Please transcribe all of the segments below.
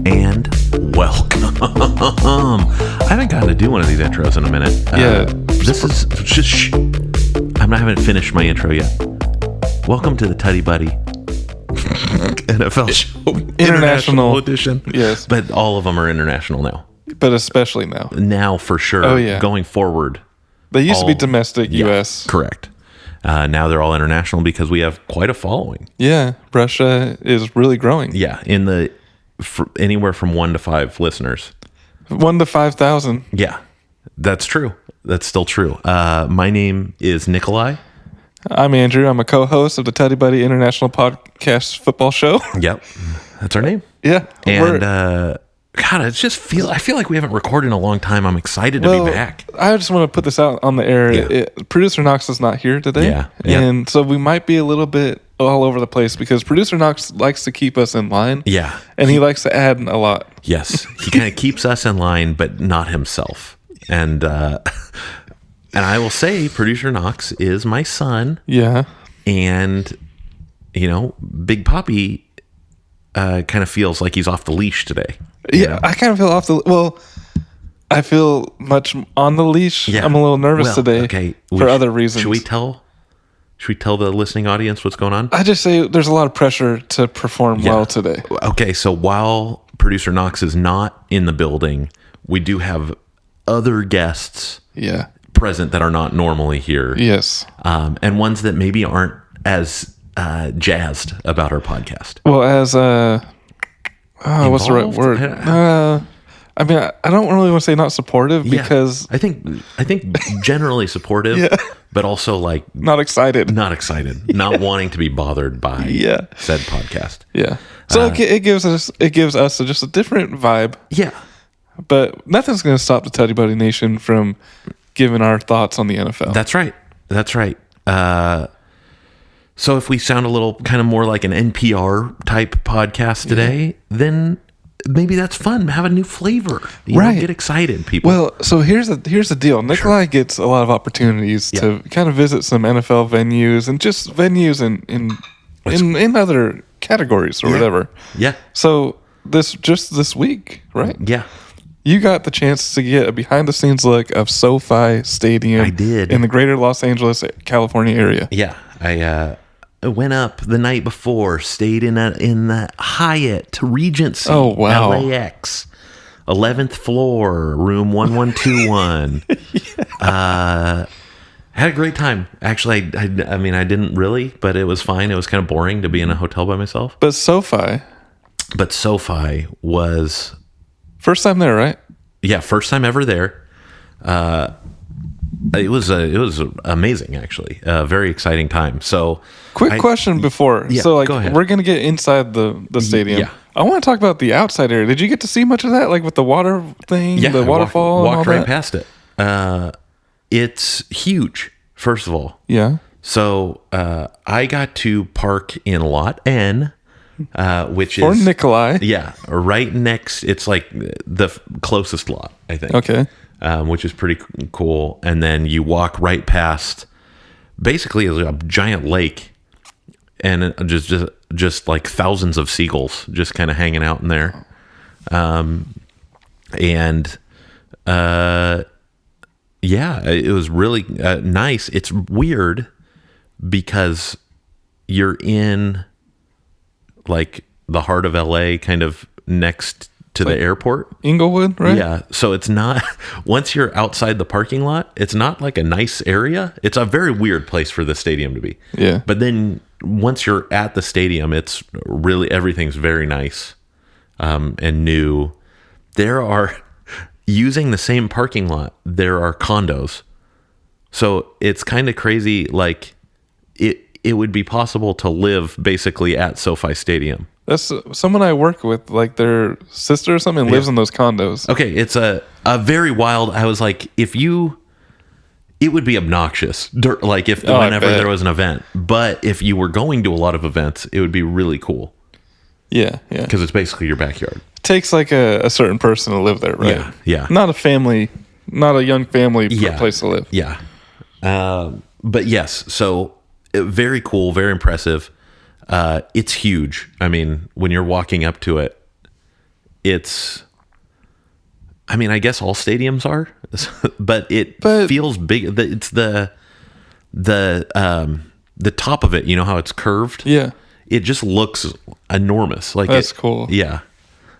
and welcome. I haven't gotten to do one of these intros in a minute. This is just I haven't finished my intro yet. Welcome to the Tutty Buddy NFL show, international edition. Yes, but all of them are international now. But especially now. Now for sure. Oh yeah. Going forward, they used to be domestic U.S. Correct. Now they're all international because we have quite a following. Yeah, Russia is really growing. Yeah, anywhere from 1 to 5 listeners. 1 to 5,000. Yeah, that's true. That's still true. My name is Nicholai. I'm Andrew. I'm a co-host of the Tutty Buddy International Podcast Football Show. Yep, that's our name. Yeah, and God, I feel like we haven't recorded in a long time. I'm excited to be back. I just want to put this out on the air. Yeah. Producer Knox is not here today. Yeah. And so we might be a little bit all over the place because Producer Knox likes to keep us in line. Yeah. And he likes to add a lot. Yes. He kind of keeps us in line, but not himself. And I will say Producer Knox is my son. Yeah. And, Big Poppy kind of feels like he's off the leash today. Yeah, I kind of feel off the... Well, I feel much on the leash. Yeah. I'm a little nervous today. Okay. For other reasons. Should we tell the listening audience what's going on? I just say there's a lot of pressure to perform well today. Okay, so while Producer Knox is not in the building, we do have other guests present that are not normally here. Yes. And ones that maybe aren't as jazzed about our podcast. Well, as... what's the right word? I mean, I don't really want to say not supportive because I think generally supportive, but also like not excited, not wanting to be bothered by said podcast. Yeah, so it gives us just a different vibe. Yeah, but nothing's going to stop the Tutty Buddy Nation from giving our thoughts on the NFL. That's right. So if we sound a little kind of more like an NPR type podcast today, then maybe that's fun. Have a new flavor. Get excited, people. Well, so here's the deal. Nicholai gets a lot of opportunities to kind of visit some NFL venues and just venues in other categories or whatever. Yeah. So this week, right? Yeah. You got the chance to get a behind-the-scenes look of SoFi Stadium. I did. In the greater Los Angeles, California area. Yeah. I went up the night before, stayed in the Hyatt Regency, LAX, 11th floor, room 1121. Had a great time. Actually, I mean, I didn't really, but it was fine. It was kind of boring to be in a hotel by myself. But SoFi was... First time there, right? Yeah, first time ever there. It was amazing, actually. A very exciting time. So, quick question before. Yeah, so, go ahead. We're gonna get inside the stadium. Yeah. I want to talk about the outside area. Did you get to see much of that, like with the water thing, the waterfall? Walked and all right past it. It's huge. First of all, yeah. So I got to park in Lot N, which for is Nicholai. Yeah, right next. It's like the closest lot, I think. Okay. Which is pretty cool. And then you walk right past basically a giant lake and just like thousands of seagulls just kind of hanging out in there. It was really nice. It's weird because you're in like the heart of LA, kind of next to the airport. Inglewood, right? Yeah. So it's not, once you're outside the parking lot, it's not like a nice area. It's a very weird place for the stadium to be. Yeah. But then once you're at the stadium, it's really, everything's very nice and new. Using the same parking lot, there are condos. So it's kind of crazy. Like it would be possible to live basically at SoFi Stadium. That's someone I work with, like their sister or something, lives in those condos. Okay, it's a very wild. I was like, it would be obnoxious, like whenever there was an event. But if you were going to a lot of events, it would be really cool. Yeah. Because it's basically your backyard. It takes like a certain person to live there, right? Yeah. Not a family, not a young family place to live. Yeah. But yes, so very cool, very impressive. It's huge. I mean, when you're walking up to it, it's, I mean, I guess all stadiums are, but it feels big. It's the top of it. You know how it's curved? Yeah. It just looks enormous. Like that's cool. Yeah.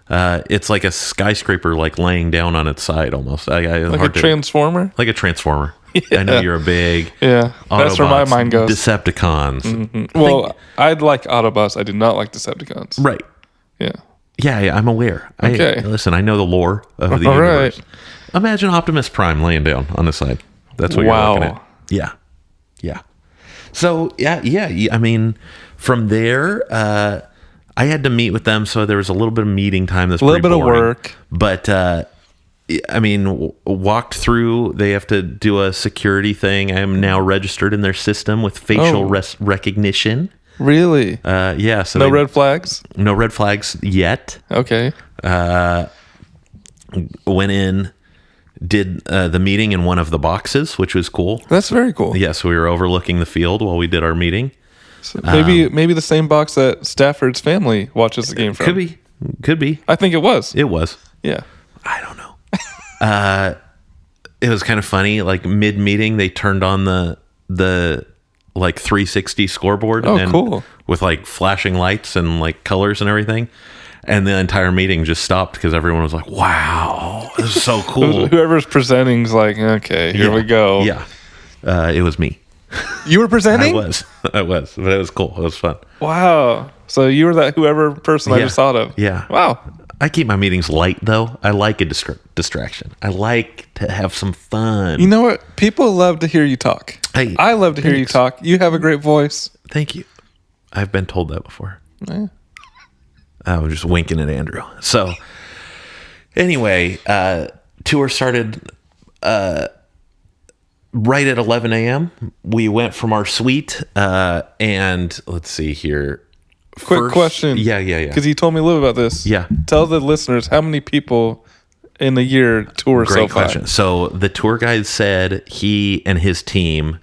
It's like a skyscraper, like laying down on its side almost. Like a transformer? Like a transformer. Yeah. I know you're a big that's where my mind goes. Decepticons. Mm-hmm. Well, I'd like Autobots. I do not like Decepticons. Right. Yeah, I'm aware. Okay. Listen, I know the lore of the universe. Right. Imagine Optimus Prime laying down on the side. That's what you're looking at. Yeah. So, I mean, from there, I had to meet with them, so there was a little bit of meeting time. That's a little bit boring, of work. But, I mean, walked through. They have to do a security thing. I am now registered in their system with facial recognition. Really? Yeah. So no red flags? No red flags yet. Okay. Went in, did the meeting in one of the boxes, which was cool. That's very cool. Yes, we were overlooking the field while we did our meeting. So maybe the same box that Stafford's family watches the game from. Could be. I think it was. It was. Yeah. I don't know. It was kind of funny. Like mid-meeting, they turned on the like 360 scoreboard. Oh, cool. With like flashing lights and like colors and everything. And the entire meeting just stopped because everyone was like, wow, this is so cool. Whoever's presenting's like, okay, here we go. Yeah. It was me. You were presenting? I was. But it was cool. It was fun. Wow. So you were that whoever person I just thought of. Yeah. Wow. I keep my meetings light, though. I like a distraction. I like to have some fun. You know what? People love to hear you talk. Hey, I love to hear you talk. You have a great voice. Thank you. I've been told that before. Yeah. I was just winking at Andrew. So, anyway, tour started right at 11 a.m. We went from our suite, and let's see here. Quick question. Yeah. Because you told me a little about this. Yeah. Tell the listeners how many people in a year tour SoFi. Great question. So the tour guide said he and his team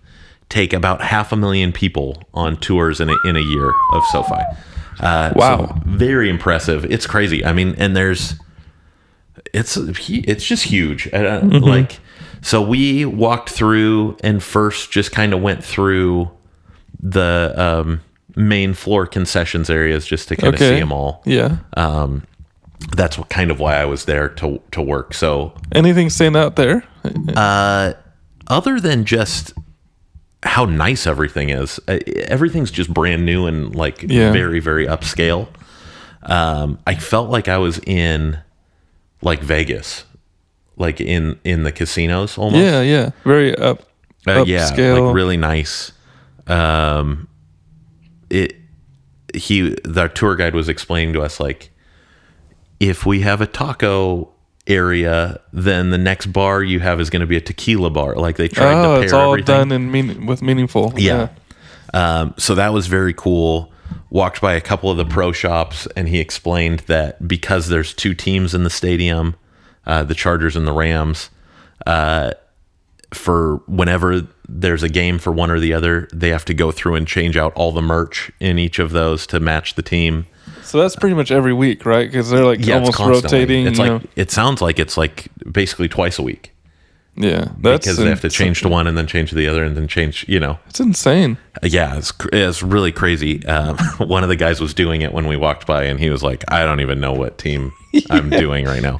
take about 500,000 people on tours in a year of SoFi. Wow. So very impressive. It's crazy. I mean, and it's just huge. Like, so we walked through and first just kind of went through the main floor concessions areas just to kind of see them all. Yeah. That's kind of why I was there to work. So anything stand out there? Other than just how nice everything is. Everything's just brand new and like very, very upscale. I felt like I was in like Vegas, like in the casinos almost. Yeah. Very upscale. Yeah, like really nice. Our tour guide was explaining to us, like, if we have a taco area, then the next bar you have is going to be a tequila bar. Like they tried to pair it's all everything. done with meaningful. Yeah. So that was very cool. Walked by a couple of the pro shops, and he explained that because there's two teams in the stadium, the Chargers and the Rams, for whenever there's a game for one or the other, they have to go through and change out all the merch in each of those to match the team. So that's pretty much every week, right? Because they're like almost rotating. It's like it sounds like it's like basically twice a week. Yeah, because they have to change to one and then change to the other and then change. It's insane. Yeah, it's really crazy. One of the guys was doing it when we walked by, and he was like, "I don't even know what team I'm doing right now."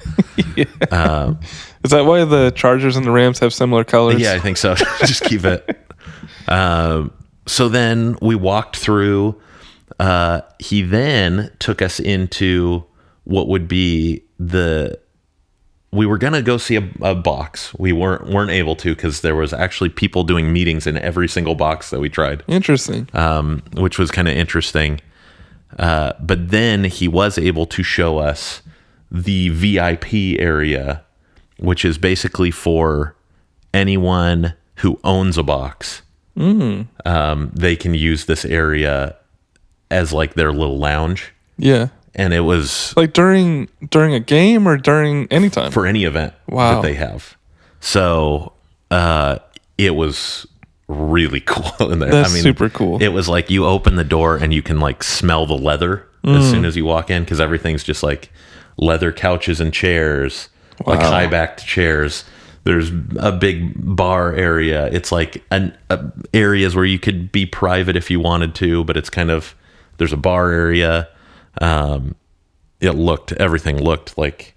Yeah. Is that why the Chargers and the Rams have similar colors? Yeah, I think so. Just keep it. So then we walked through. He then took us into what would be we were going to go see a box. We weren't able to because there was actually people doing meetings in every single box that we tried. Interesting. Which was kind of interesting. But then he was able to show us the VIP area, which is basically for anyone who owns a box. They can use this area as like their little lounge. Yeah. And it was like during a game or during any time for any event that they have. So it was really cool in there. That's super cool. It was like you open the door and you can like smell the leather as soon as you walk in, because everything's just like leather couches and chairs, like high-backed chairs. There's a big bar area. It's like areas where you could be private if you wanted to, but it's kind of, there's a bar area. Everything looked like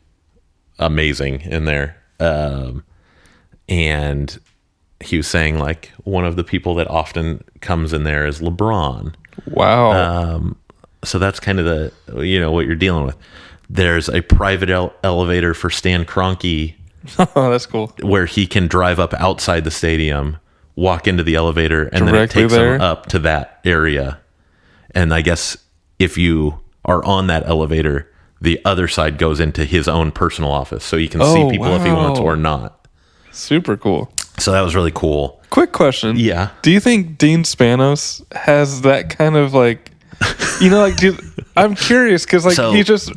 amazing in there. And he was saying like one of the people that often comes in there is LeBron. Wow. So that's kind of the, what you're dealing with. There's a private elevator for Stan Kroenke. Oh, that's cool. Where he can drive up outside the stadium, walk into the elevator, and then it takes him up to that area. And I guess if you are on that elevator, the other side goes into his own personal office. So he can see people if he wants or not. Super cool. So that was really cool. Quick question. Yeah. Do you think Dean Spanos has that kind of like, I'm curious because like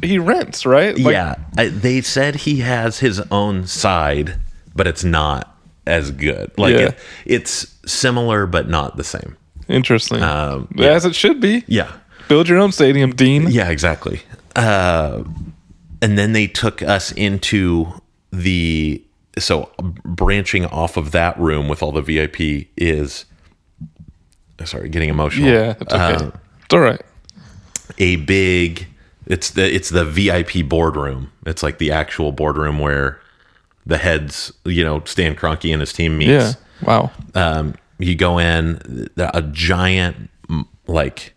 he rents, right? Like, yeah. They said he has his own side, but it's not as good. Like it's similar, but not the same. Interesting. As it should be. Yeah. Build your own stadium, Dean. Yeah, exactly. And then they took us into branching off of that room with all the VIP is, sorry, getting emotional. Yeah, it's okay. It's all right. It's the VIP boardroom. It's like the actual boardroom where the heads, Stan Kroenke and his team meets. Yeah. Wow. You go in, a giant, like,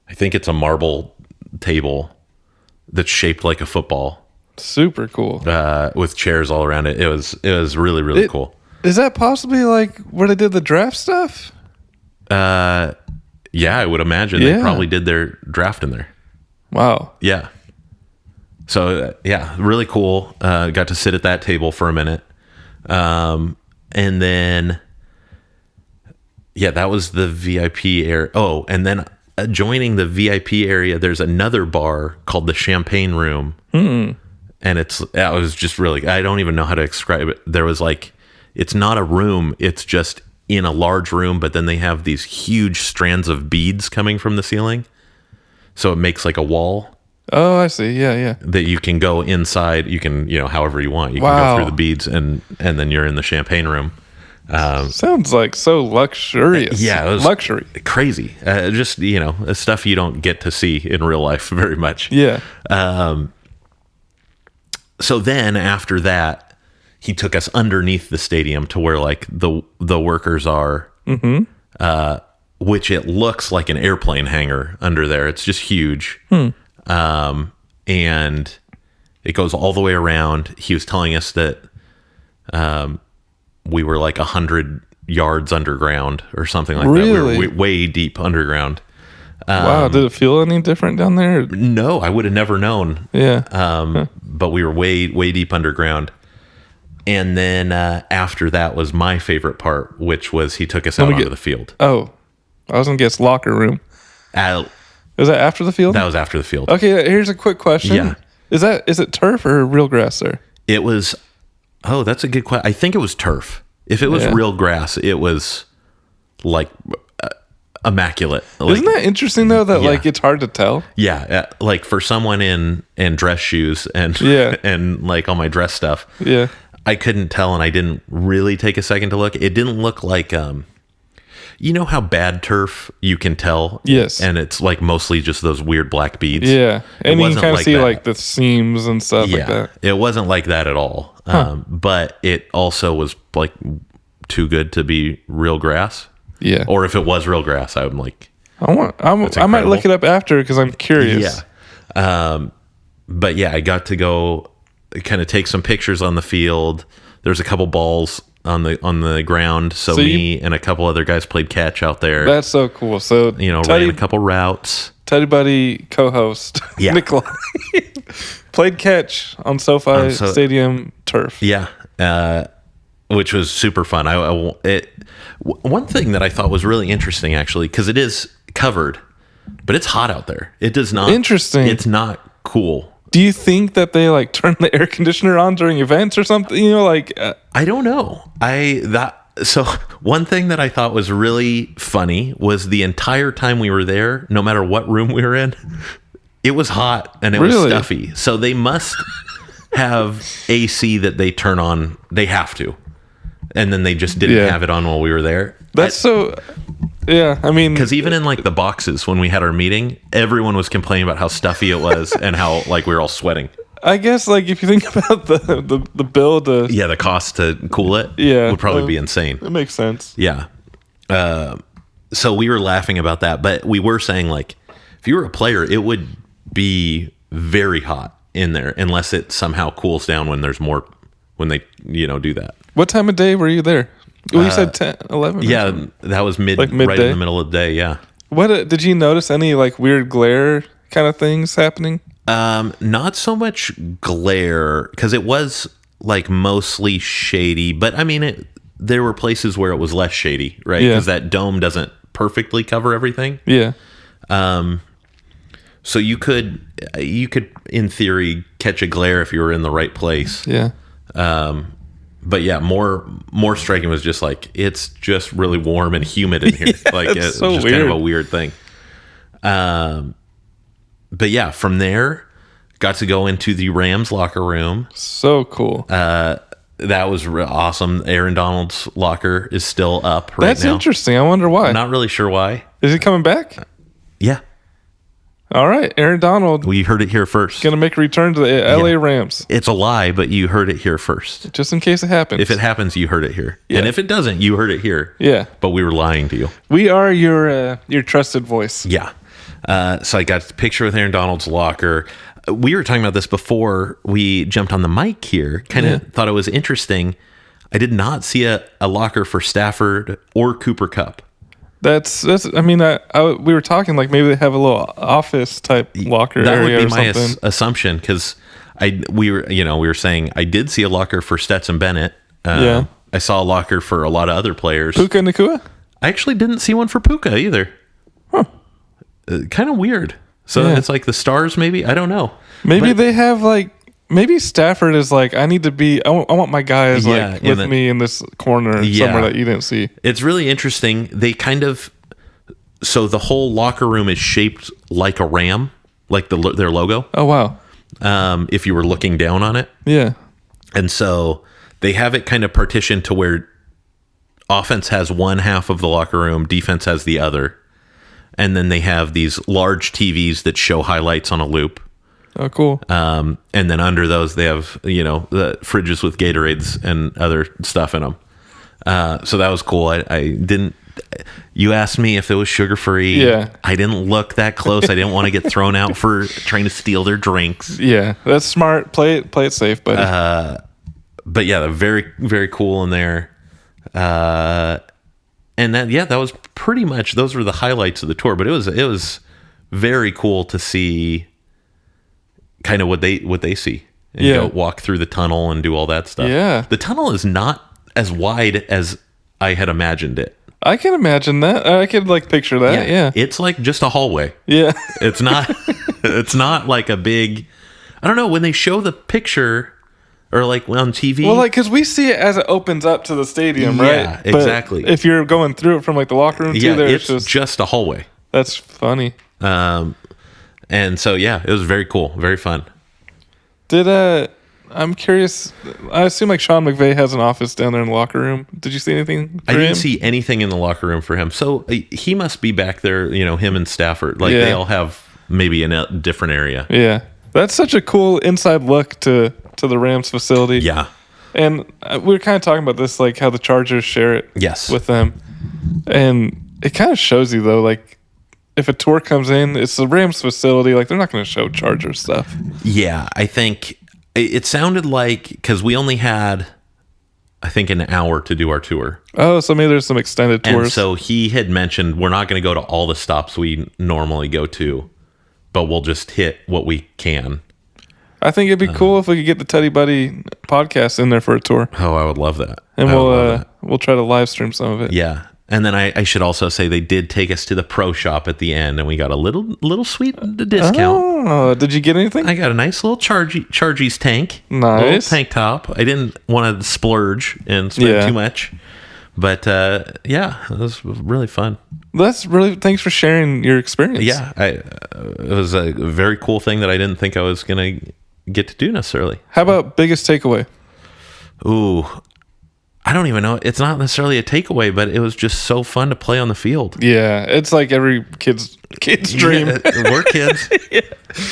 I think it's a marble table that's shaped like a football. Super cool. With chairs all around it. It was really, really cool. Is that possibly like where they did the draft stuff? Yeah, I would imagine they probably did their draft in there. Wow. Yeah. So, really cool. Got to sit at that table for a minute. And then, that was the VIP area. Oh, and then adjoining the VIP area, there's another bar called the Champagne Room. Mm-hmm. And it was just really, I don't even know how to describe it. There was like, it's not a room, it's just in a large room, but then they have these huge strands of beads coming from the ceiling. So it makes like a wall. Oh, I see. Yeah. That you can go inside. You can, however you want. You can go through the beads and then you're in the Champagne Room. Sounds like so luxurious. Yeah. It was luxury. Crazy. Just, stuff you don't get to see in real life very much. Yeah. So then after that, he took us underneath the stadium to where like the workers are, which it looks like an airplane hangar under there. It's just huge. And it goes all the way around. He was telling us that we were like 100 yards underground or something like that. We were way deep underground. Wow, did it feel any different down there? No, I would have never known. Yeah. But we were way deep underground. And then after that was my favorite part, which was he took us out onto the field. Oh, I was going to guess locker room. Was that after the field? That was after the field. Okay, here's a quick question. Yeah. Is it turf or real grass there? It was, that's a good question. I think it was turf. If it was real grass, it was like immaculate. Like, isn't that interesting though that like it's hard to tell? Yeah, like for someone in dress shoes and and like all my dress stuff. Yeah. I couldn't tell, and I didn't really take a second to look. It didn't look like, you know how bad turf you can tell? Yes. And it's like mostly just those weird black beads. Yeah. And you can kind of see like the seams and stuff like that. It wasn't like that at all. But it also was like too good to be real grass. Yeah. Or if it was real grass, I'm like, I might look it up after because I'm curious. Yeah. But yeah, I got to go kind of take some pictures on the field. There's a couple balls on the ground, so me and a couple other guys played catch out there. That's so cool. So ran a couple routes. Teddy Buddy co-host Nicholai played catch on SoFi Stadium turf. Yeah, which was super fun. One thing that I thought was really interesting actually, because it is covered, but it's hot out there. It does not. Interesting. It's not cool. Do you think that they like turn the air conditioner on during events or something? I don't know. So one thing that I thought was really funny was the entire time we were there, no matter what room we were in, It was hot and it was stuffy. So they must have AC that they turn on. They have to. And then they just didn't have it on while we were there. Yeah, I mean... Because even in, like, the boxes when we had our meeting, everyone was complaining about how stuffy it was and how, like, we were all sweating. I guess, like, if you think about the bill to... Yeah, the cost to cool it would probably be insane. It makes sense. Yeah. So we were laughing about that, but we were saying, like, if you were a player, it would be very hot in there unless it somehow cools down when there's more... when they, do that. What time of day were you there? You said 10, 11? Yeah, that was right in the middle of the day, yeah. What did you notice any, like, weird glare kind of things happening? Not so much glare, because it was, like, mostly shady. But, I mean, there were places where it was less shady, right? Because that dome doesn't perfectly cover everything. Yeah. So you could, in theory, catch a glare if you were in the right place. Yeah. But yeah, more striking was just like, it's just really warm and humid in here. Like it's so just weird. Kind of a weird thing. But yeah, from there, got to go into the Rams locker room. So cool. That was awesome. Aaron Donald's locker is still up right now. That's interesting. I wonder why. Not really sure why. Is he coming back? Yeah. All right, Aaron Donald. We heard it here first. Going to make a return to the LA Rams. It's a lie, but you heard it here first. Just in case it happens. If it happens, you heard it here. Yeah. And if it doesn't, you heard it here. Yeah. But we were lying to you. We are your trusted voice. Yeah. So I got a picture with Aaron Donald's locker. We were talking about this before we jumped on the mic here. Kind of thought it was interesting. I did not see a locker for Stafford or Cooper Kupp. That's. I mean, we were talking like maybe they have a little office type locker that area would be or something. My assumption, because we were saying I did see a locker for Stetson Bennett. I saw a locker for a lot of other players. Puka Nacua? I actually didn't see one for Puka either. Huh. Kind of weird. So it's like the Stars, maybe. I don't know. Maybe they have like. Maybe Stafford is like, I need to be. I want my guys like with me in this corner somewhere that you didn't see. It's really interesting. They kind of. So the whole locker room is shaped like a ram, like their logo. Oh wow! If you were looking down on it, yeah. And so they have it kind of partitioned to where offense has one half of the locker room, defense has the other, and then they have these large TVs that show highlights on a loop. Oh, cool. And then under those, they have, the fridges with Gatorades and other stuff in them. So that was cool. I didn't, you asked me if it was sugar-free. Yeah. I didn't look that close. I didn't want to get thrown out for trying to steal their drinks. Yeah, that's smart. Play it safe, buddy. But yeah, very, very cool in there. And that was pretty much, those were the highlights of the tour, but it was very cool to see kind of what they see and go walk through the tunnel and do all that stuff. Yeah. The tunnel is not as wide as I had imagined it. I can imagine that. I could picture that. Yeah. It's like just a hallway. Yeah. It's not like a big, I don't know, when they show the picture or like on TV. Well, cause we see it as it opens up to the stadium, right? Yeah, exactly. But if you're going through it from the locker room to there, it's just a hallway. That's funny. And so, it was very cool. Very fun. I'm curious. I assume Sean McVay has an office down there in the locker room. Did you see anything for I didn't him? see anything in the locker room for him. So he must be back there, him and Stafford. They all have maybe in a different area. Yeah. That's such a cool inside look to the Rams facility. Yeah. And we were kind of talking about this, how the Chargers share it with them. And it kind of shows you, though, if a tour comes in, it's the Rams facility. They're not going to show Charger stuff. Yeah, I think it sounded like, because we only had, I think, an hour to do our tour. Oh, so maybe there's some extended tours. And so he had mentioned we're not going to go to all the stops we normally go to, but we'll just hit what we can. I think it'd be cool if we could get the Teddy Buddy podcast in there for a tour. Oh, I would love that. And we'll try to live stream some of it. Yeah. And then I should also say they did take us to the pro shop at the end, and we got a little sweet discount. Oh, did you get anything? I got a nice little Chargies tank. Nice. Little tank top. I didn't want to splurge and spend too much. But yeah, it was really fun. Thanks for sharing your experience. Yeah, it was a very cool thing that I didn't think I was going to get to do necessarily. How about biggest takeaway? Ooh, I don't even know. It's not necessarily a takeaway, but it was just so fun to play on the field. Yeah, it's like every kid's dream. Yeah, we're kids. Yeah.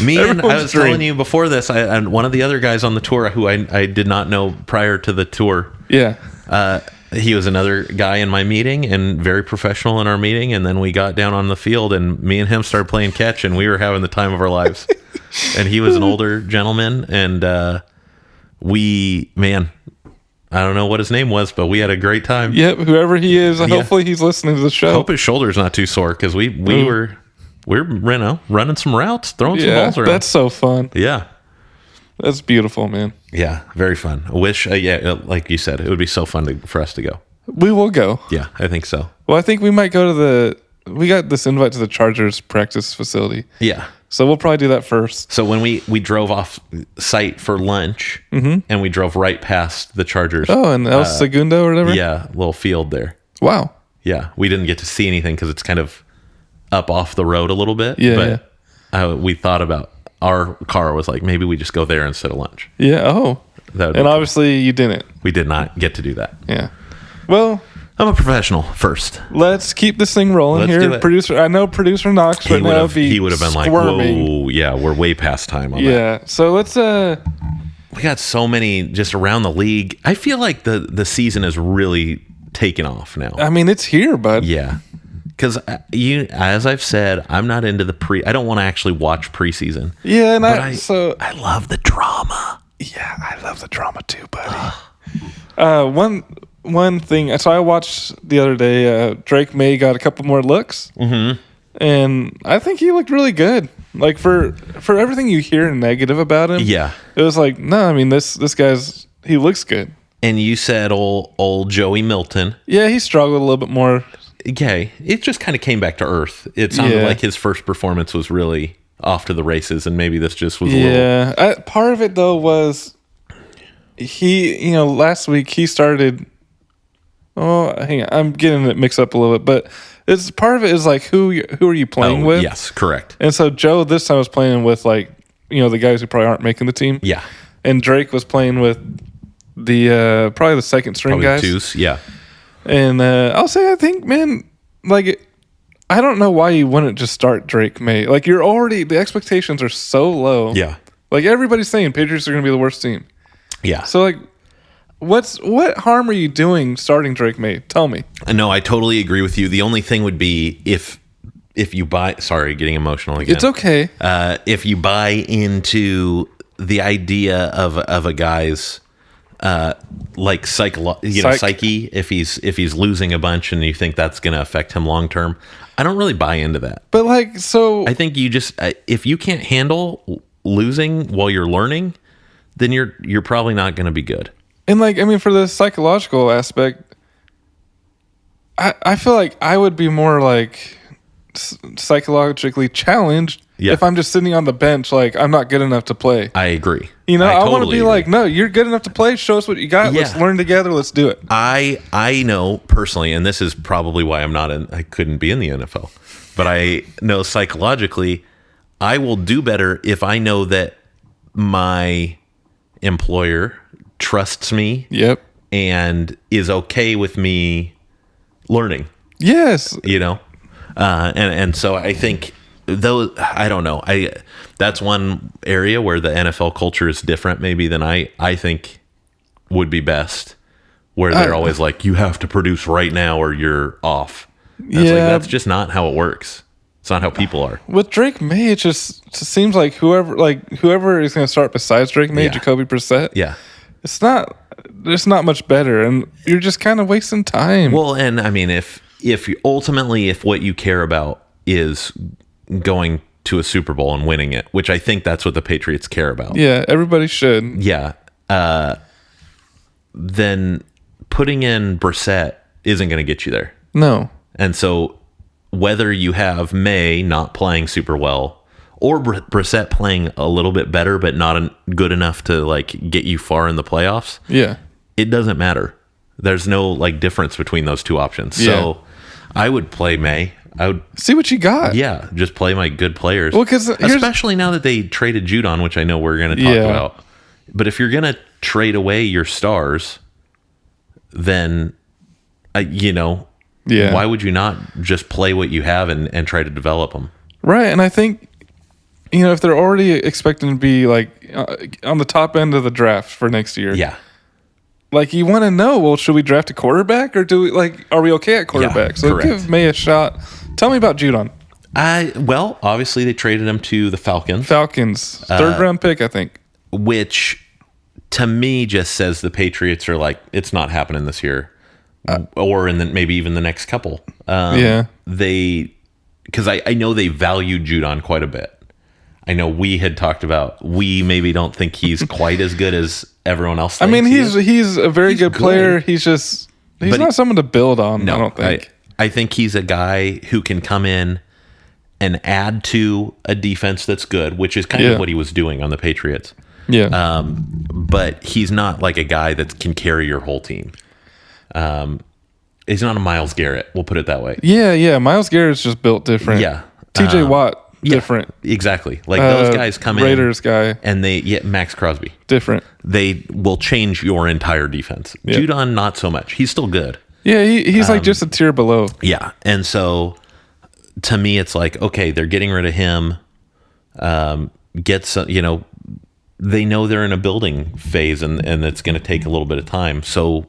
And I was telling you before this, and one of the other guys on the tour who I did not know prior to the tour. Yeah. He was another guy in my meeting and very professional in our meeting. And then we got down on the field and me and him started playing catch and we were having the time of our lives. And he was an older gentleman. And I don't know what his name was, but we had a great time. Yep. Whoever he is, hopefully he's listening to the show. I hope his shoulder's not too sore because we're running some routes, throwing some balls around. That's so fun. Yeah. That's beautiful, man. Yeah, very fun. I wish, like you said, it would be so fun for us to go. We will go. Yeah, I think so. Well, I think we might go to we got this invite to the Chargers practice facility. Yeah. So we'll probably do that first. So when we drove off site for lunch, and we drove right past the Chargers. Oh, and El Segundo or whatever? Yeah, little field there. Wow. Yeah, we didn't get to see anything because it's kind of up off the road a little bit. Yeah. But we thought about, our car was like, maybe we just go there instead of lunch. Yeah. Oh. And obviously you didn't. We did not get to do that. Yeah. Well, I'm a professional first. Let's keep this thing rolling here. Producer Knox right now he would have been squirming. Like, whoa, yeah, we're way past time on that. Yeah. So let's we got so many just around the league. I feel like the season has really taken off now. I mean, it's here, bud. Yeah. Because as I've said, I'm not into I don't want to actually watch preseason. Yeah, and I love the drama. Yeah, I love the drama too, buddy. One thing. So I watched the other day. Drake May got a couple more looks, and I think he looked really good. Like for everything you hear negative about him, yeah, it was like no. I mean, this he looks good. And you said old Joey Milton. Yeah, he struggled a little bit more. Okay, it just kind of came back to earth. It sounded like his first performance was really off to the races, and maybe this just was a little... Yeah, part of it, though, was last week he started... Oh, hang on, I'm getting it mixed up a little bit, but part of it is like, who are you playing with? Yes, correct. And so Joe this time was playing with, like, the guys who probably aren't making the team. Yeah. And Drake was playing with the probably the second string guys. Twos, yeah. And I'll say, I think, man, like, I don't know why you wouldn't just start Drake May. Like, the expectations are so low. Yeah. Like, everybody's saying Patriots are going to be the worst team. Yeah. So, like, what harm are you doing starting Drake May? Tell me. No, I totally agree with you. The only thing would be if you buy... Sorry, getting emotional again. It's okay. If you buy into the idea of a guy's... psyche, if he's losing a bunch and you think that's going to affect him long term, I don't really buy into that. But I think you just if you can't handle losing while you're learning, then you're probably not going to be good. And for the psychological aspect, I feel like I would be more like psychologically challenged if I'm just sitting on the bench, like I'm not good enough to play. I agree. I want to be like, no, you're good enough to play. Show us what you got. Yeah. Let's learn together. Let's do it. I know personally, and this is probably why I couldn't be in the NFL, but I know psychologically, I will do better if I know that my employer trusts me. Yep. And is okay with me learning. Yes. And so I think, though, I don't know. That's one area where the NFL culture is different maybe than I think would be best, where they're always like, you have to produce right now or you're off. That's just not how it works. It's not how people are. With Drake May, it just seems like whoever is going to start besides Drake May, Jacoby Brissett. Yeah. It's not much better, and you're just kind of wasting time. Well, and I mean, if what you care about is going to a Super Bowl and winning it, which I think that's what the Patriots care about. Yeah, everybody should. Yeah. Then putting in Brissett isn't going to get you there. No. And so whether you have May not playing super well or Brissett playing a little bit better but not good enough to like get you far in the playoffs, yeah, it doesn't matter. There's no like difference between those two options. So I would play May. I would see what you got. Yeah, just play my good players. Well, because especially now that they traded Judon, which I know we're going to talk about. But if you're going to trade away your stars, then why would you not just play what you have and try to develop them? Right, and I think if they're already expecting to be like on the top end of the draft for next year, like you want to know, well, should we draft a quarterback or are we okay at quarterback? So correct. Give May a shot. Tell me about Judon. Well, obviously they traded him to the Falcons. Third round pick, I think. Which to me just says the Patriots are like, it's not happening this year. Or in maybe even the next couple. Because I know they value Judon quite a bit. I know we had talked about, we maybe don't think he's quite as good as everyone else thinks. I mean, he's a very good player. He's not someone to build on, no, I don't think. I think he's a guy who can come in and add to a defense that's good, which is kind of what he was doing on the Patriots. Yeah. But he's not like a guy that can carry your whole team. He's not a Myles Garrett. We'll put it that way. Yeah. Myles Garrett's just built different. Yeah. T.J. Watt, different. Exactly. Like those guys come Raiders guy. And Max Crosby. Different. They will change your entire defense. Yeah. Judon, not so much. He's still good. Yeah, he's like just a tier below. Yeah. And so to me, it's like, okay, they're getting rid of him. Get some, they know they're in a building phase and it's going to take a little bit of time. So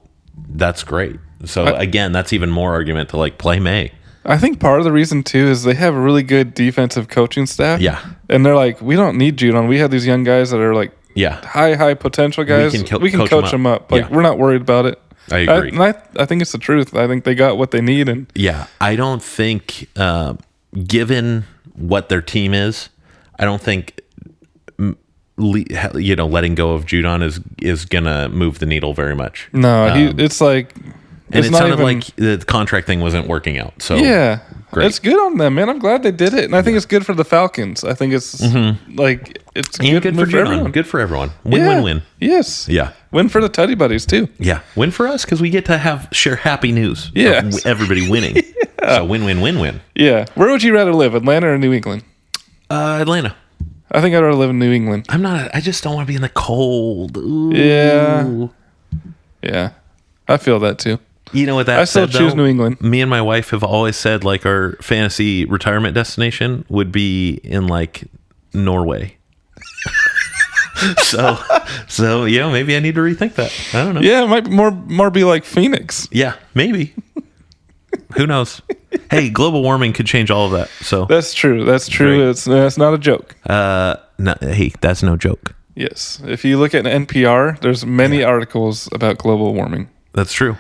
that's great. So again, that's even more argument to like play May. I think part of the reason too is they have a really good defensive coaching staff. Yeah. And they're like, we don't need Judon. We have these young guys that are like high potential guys. We can coach them up. Like we're not worried about it. I agree. I think it's the truth. I think they got what they need. And I don't think, given what their team is, I don't think letting go of Judon is gonna move the needle very much. No, it's like, and it sounded like the contract thing wasn't working out. So great. It's good on them, man. I'm glad they did it, and I think it's good for the Falcons. I think it's like it's good for Judon. Everyone. Good for everyone. Win. Yes. Yeah. Win for the Tutty Buddies too. Yeah. Win for us because we get to share happy news. Yeah. Of everybody winning. So win. Yeah. Where would you rather live, Atlanta or New England? Atlanta. I think I'd rather live in New England. I just don't want to be in the cold. Ooh. Yeah. I feel that too. You know what that I still choose New England. Me and my wife have always said like our fantasy retirement destination would be in like Norway. so maybe I need to rethink that. I don't know. Yeah, it might more be like Phoenix. Yeah, maybe. Who knows? Hey, global warming could change all of that. So that's true. It's not a joke. Hey, that's no joke. Yes. If you look at NPR, there's many articles about global warming. That's true.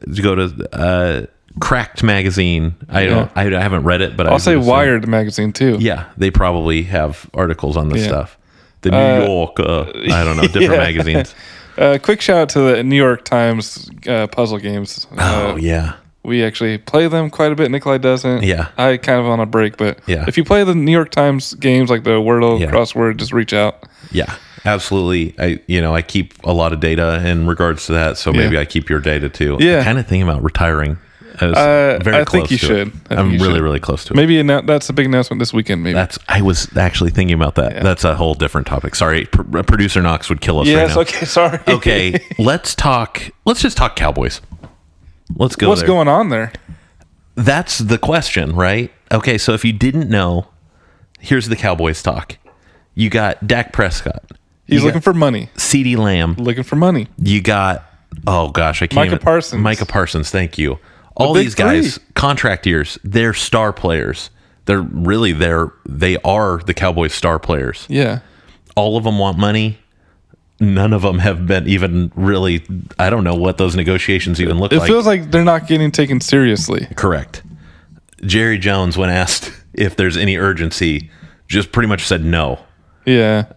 You go to Cracked magazine. I haven't read it, but I'll say Wired magazine too. Yeah, they probably have articles on this stuff. The New York, I don't know, different magazines. Quick shout out to the New York Times puzzle games. We actually play them quite a bit. Nicholai doesn't. Yeah. I kind of on a break, but if you play the New York Times games like the Wordle, crossword, just reach out. Yeah, absolutely. I keep a lot of data in regards to that, so maybe I keep your data too. Yeah. I'm kind of thinking about retiring. I think you should. I'm really close to it. Maybe that's a big announcement this weekend. Maybe I was actually thinking about that. Yeah. That's a whole different topic. Sorry, producer Knox would kill us right now. Okay, sorry. Okay, let's just talk Cowboys. Let's go. What's going on there? That's the question, right? Okay, so if you didn't know, here's the Cowboys talk. You got Dak Prescott. He's looking for money. CeeDee Lamb. Looking for money. You got, I can't Micah Parsons. Micah Parsons, thank you. All these guys, contract years, they're star players. They are the Cowboys' star players. Yeah. All of them want money. None of them have been even really, I don't know what those negotiations even look like. It feels like they're not getting taken seriously. Correct. Jerry Jones, when asked if there's any urgency, just pretty much said no. Yeah.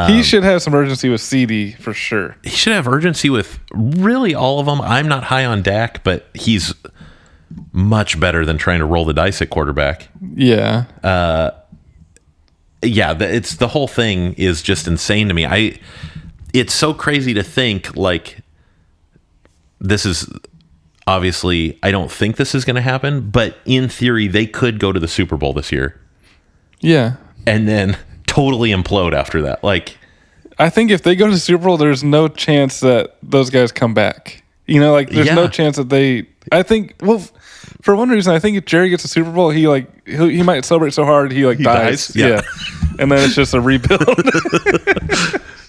He should have some urgency with CeeDee for sure. He should have urgency with really all of them. I'm not high on Dak, but he's much better than trying to roll the dice at quarterback. Yeah. It's the whole thing is just insane to me. It's so crazy to think like this is obviously, I don't think this is going to happen, but in theory, they could go to the Super Bowl this year. Yeah. And then totally implode after that. Like, I think if they go to the Super Bowl, there's no chance that those guys come back. You know, like there's no chance that they. I think. Well, for one reason, I think if Jerry gets a Super Bowl, he might celebrate so hard he dies. Yeah. And then it's just a rebuild.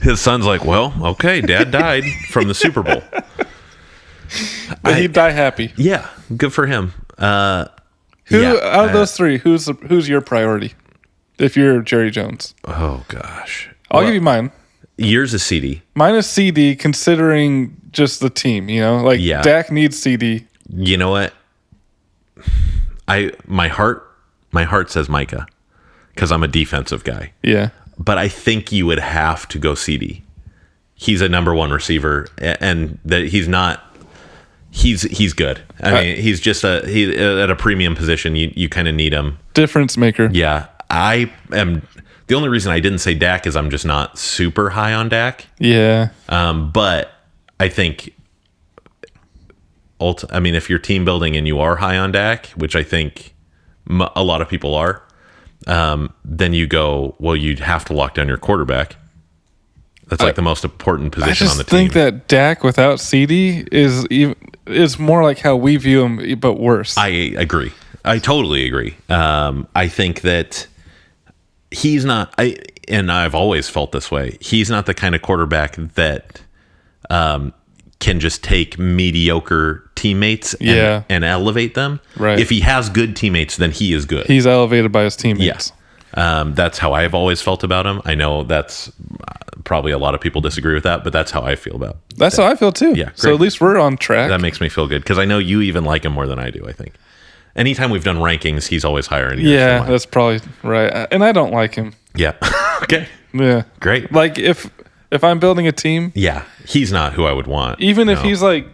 His son's like, well, okay, Dad died from the Super Bowl. But he'd die happy. Yeah, good for him. Out of those three, who's your priority? If you're Jerry Jones. Oh gosh, I'll give you mine. Yours is CD. Mine is CD, considering just the team. You know, like Dak needs CD. You know what? My heart says Micah because I'm a defensive guy. Yeah, but I think you would have to go CD. He's a number one receiver, and that he's not. He's good. I mean, he's just at a premium position. You kind of need him. Difference maker. Yeah, I am. The only reason I didn't say Dak is I'm just not super high on Dak. Yeah. But I think, if you're team building and you are high on Dak, which I think a lot of people are, then you go, well, you'd have to lock down your quarterback. That's like the most important position on the team. I just think that Dak without CD is more like how we view him, but worse. I agree. I totally agree. I think that he's not, and I've always felt this way, he's not the kind of quarterback that can just take mediocre teammates and elevate them. Right. If he has good teammates, then he is good. He's elevated by his teammates. Yes. That's how I've always felt about him. I know that's probably a lot of people disagree with that, but that's how I feel about it. That's how I feel too. Yeah. Great. So at least we're on track. That makes me feel good because I know you even like him more than I do, I think. Anytime we've done rankings, he's always higher in yours. Yeah, that's probably right. And I don't like him. Yeah. Okay. Yeah. Great. Like if I'm building a team. Yeah. He's not who I would want. Even if he's like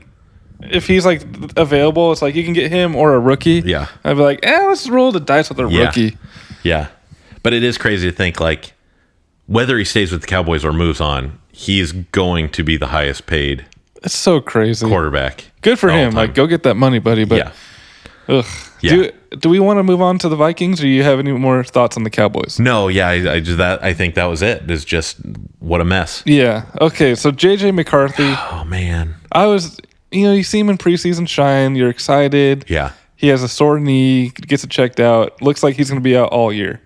available, it's like you can get him or a rookie. Yeah. I'd be like, let's roll the dice with a rookie. Yeah. But it is crazy to think like whether he stays with the Cowboys or moves on, he's going to be the highest paid. It's so crazy. Quarterback. Good for him. Like, go get that money, buddy. But ugh. Yeah. Do we want to move on to the Vikings, or do you have any more thoughts on the Cowboys? No, yeah, I think that was it. It's just what a mess. Yeah. Okay, so JJ McCarthy. Oh man. You see him in preseason shine, you're excited. Yeah. He has a sore knee, gets it checked out. Looks like he's going to be out all year.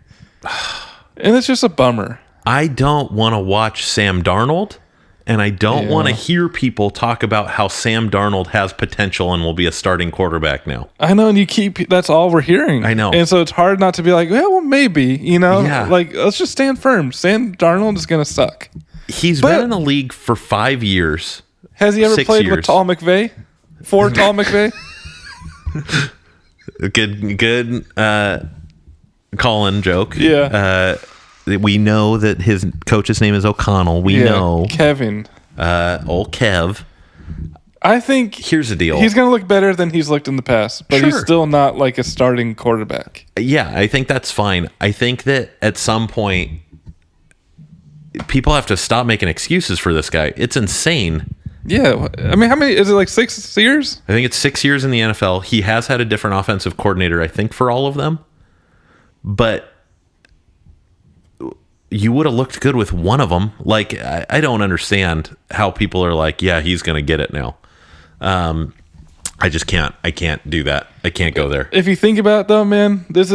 And it's just a bummer. I don't want to watch Sam Darnold, and I don't want to hear people talk about how Sam Darnold has potential and will be a starting quarterback now. I know, and that's all we're hearing. I know. And so it's hard not to be like, well, maybe, Yeah. Like, let's just stand firm. Sam Darnold is going to suck. He's been in the league for 5 years. Has he ever played with Tall McVay? For Tall McVay? Good Colin joke. Yeah. We know that his coach's name is O'Connell. We know. Kevin. Old Kev. I think here's the deal. He's going to look better than he's looked in the past, but he's still not like a starting quarterback. Yeah, I think that's fine. I think that at some point, people have to stop making excuses for this guy. It's insane. Yeah. I mean, how many? Is it like 6 years? I think it's 6 years in the NFL. He has had a different offensive coordinator, I think, for all of them. But you would have looked good with one of them. Like, I don't understand how people are like, yeah, he's going to get it now. I just can't. I can't do that. I can't go there. If you think about it, though, man, this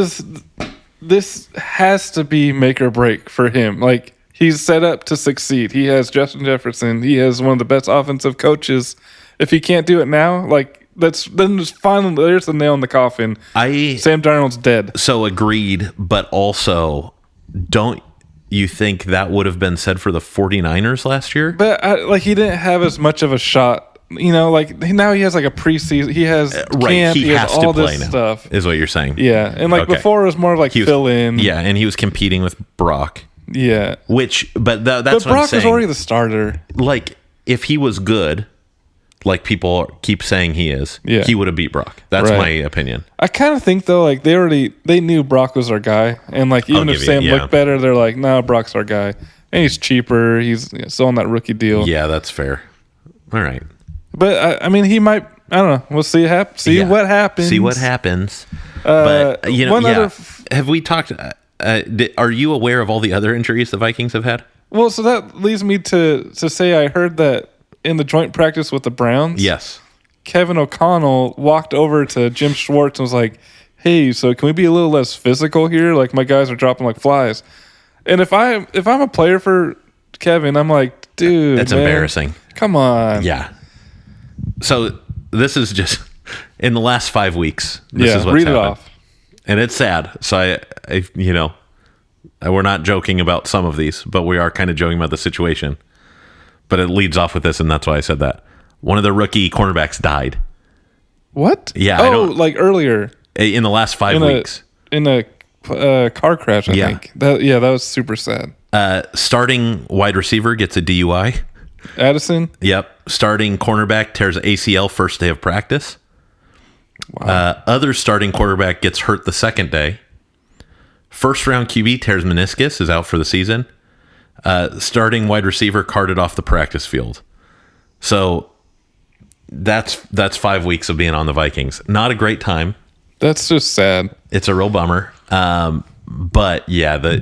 has to be make or break for him. Like, he's set up to succeed. He has Justin Jefferson. He has one of the best offensive coaches. If he can't do it now, like, then just finally there's the nail in the coffin. Sam Darnold's dead. So agreed, but also don't you think that would have been said for the 49ers last year? But he didn't have as much of a shot. Like now he has like a preseason. He has camp. He has all this stuff. Is what you're saying? Yeah, and before it was more of like fill in. Yeah, and he was competing with Brock. Yeah, that's what Brock I'm saying. was already the starter. Like if he was good, like people keep saying he is, he would have beat Brock. That's my opinion. I kind of think though, like they knew Brock was our guy, and like even if Sam looked better, they're like, no, Brock's our guy, and he's cheaper. He's still on that rookie deal. Yeah, that's fair. All right. But I mean, he might I don't know. We'll see what happens. See what happens. But have we talked? Are you aware of all the other injuries the Vikings have had? Well, so that leads me to say I heard that in the joint practice with the Browns. Yes. Kevin O'Connell walked over to Jim Schwartz and was like, "Hey, so can we be a little less physical here? Like my guys are dropping like flies." And if I'm a player for Kevin, I'm like, dude, that's embarrassing. Come on. Yeah. So this is just in the last 5 weeks. This is what's read it happened. off. And it's sad. So I we're not joking about some of these, but we are kind of joking about the situation. But it leads off with this, and that's why I said that. One of the rookie cornerbacks died. What? Yeah. Like earlier. In the last 5 weeks. In a car crash, I think. That was super sad. Starting wide receiver gets a DUI. Addison? Yep. Starting cornerback tears ACL first day of practice. Wow. Other starting quarterback gets hurt the second day. First round QB tears meniscus, is out for the season. Starting wide receiver carted off the practice field. So that's 5 weeks of being on the Vikings. Not a great time. That's just sad. It's a real bummer. But yeah,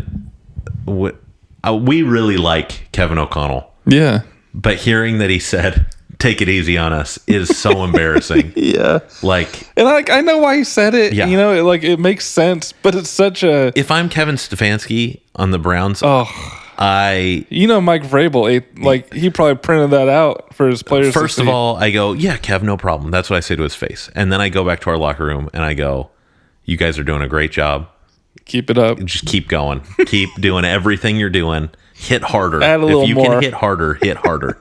we really like Kevin O'Connell. Yeah. But hearing that he said, "Take it easy on us," is so embarrassing. Yeah. And I know why he said it. Yeah. It makes sense, but it's such a... If I'm Kevin Stefanski on the Browns, Mike Vrabel he probably printed that out for his players. First of all, I go, "Yeah, Kev, no problem." That's what I say to his face. And then I go back to our locker room and I go, "You guys are doing a great job. Keep it up. Just keep going. Keep doing everything you're doing. Hit harder. Add a little more. If you can hit harder, hit harder."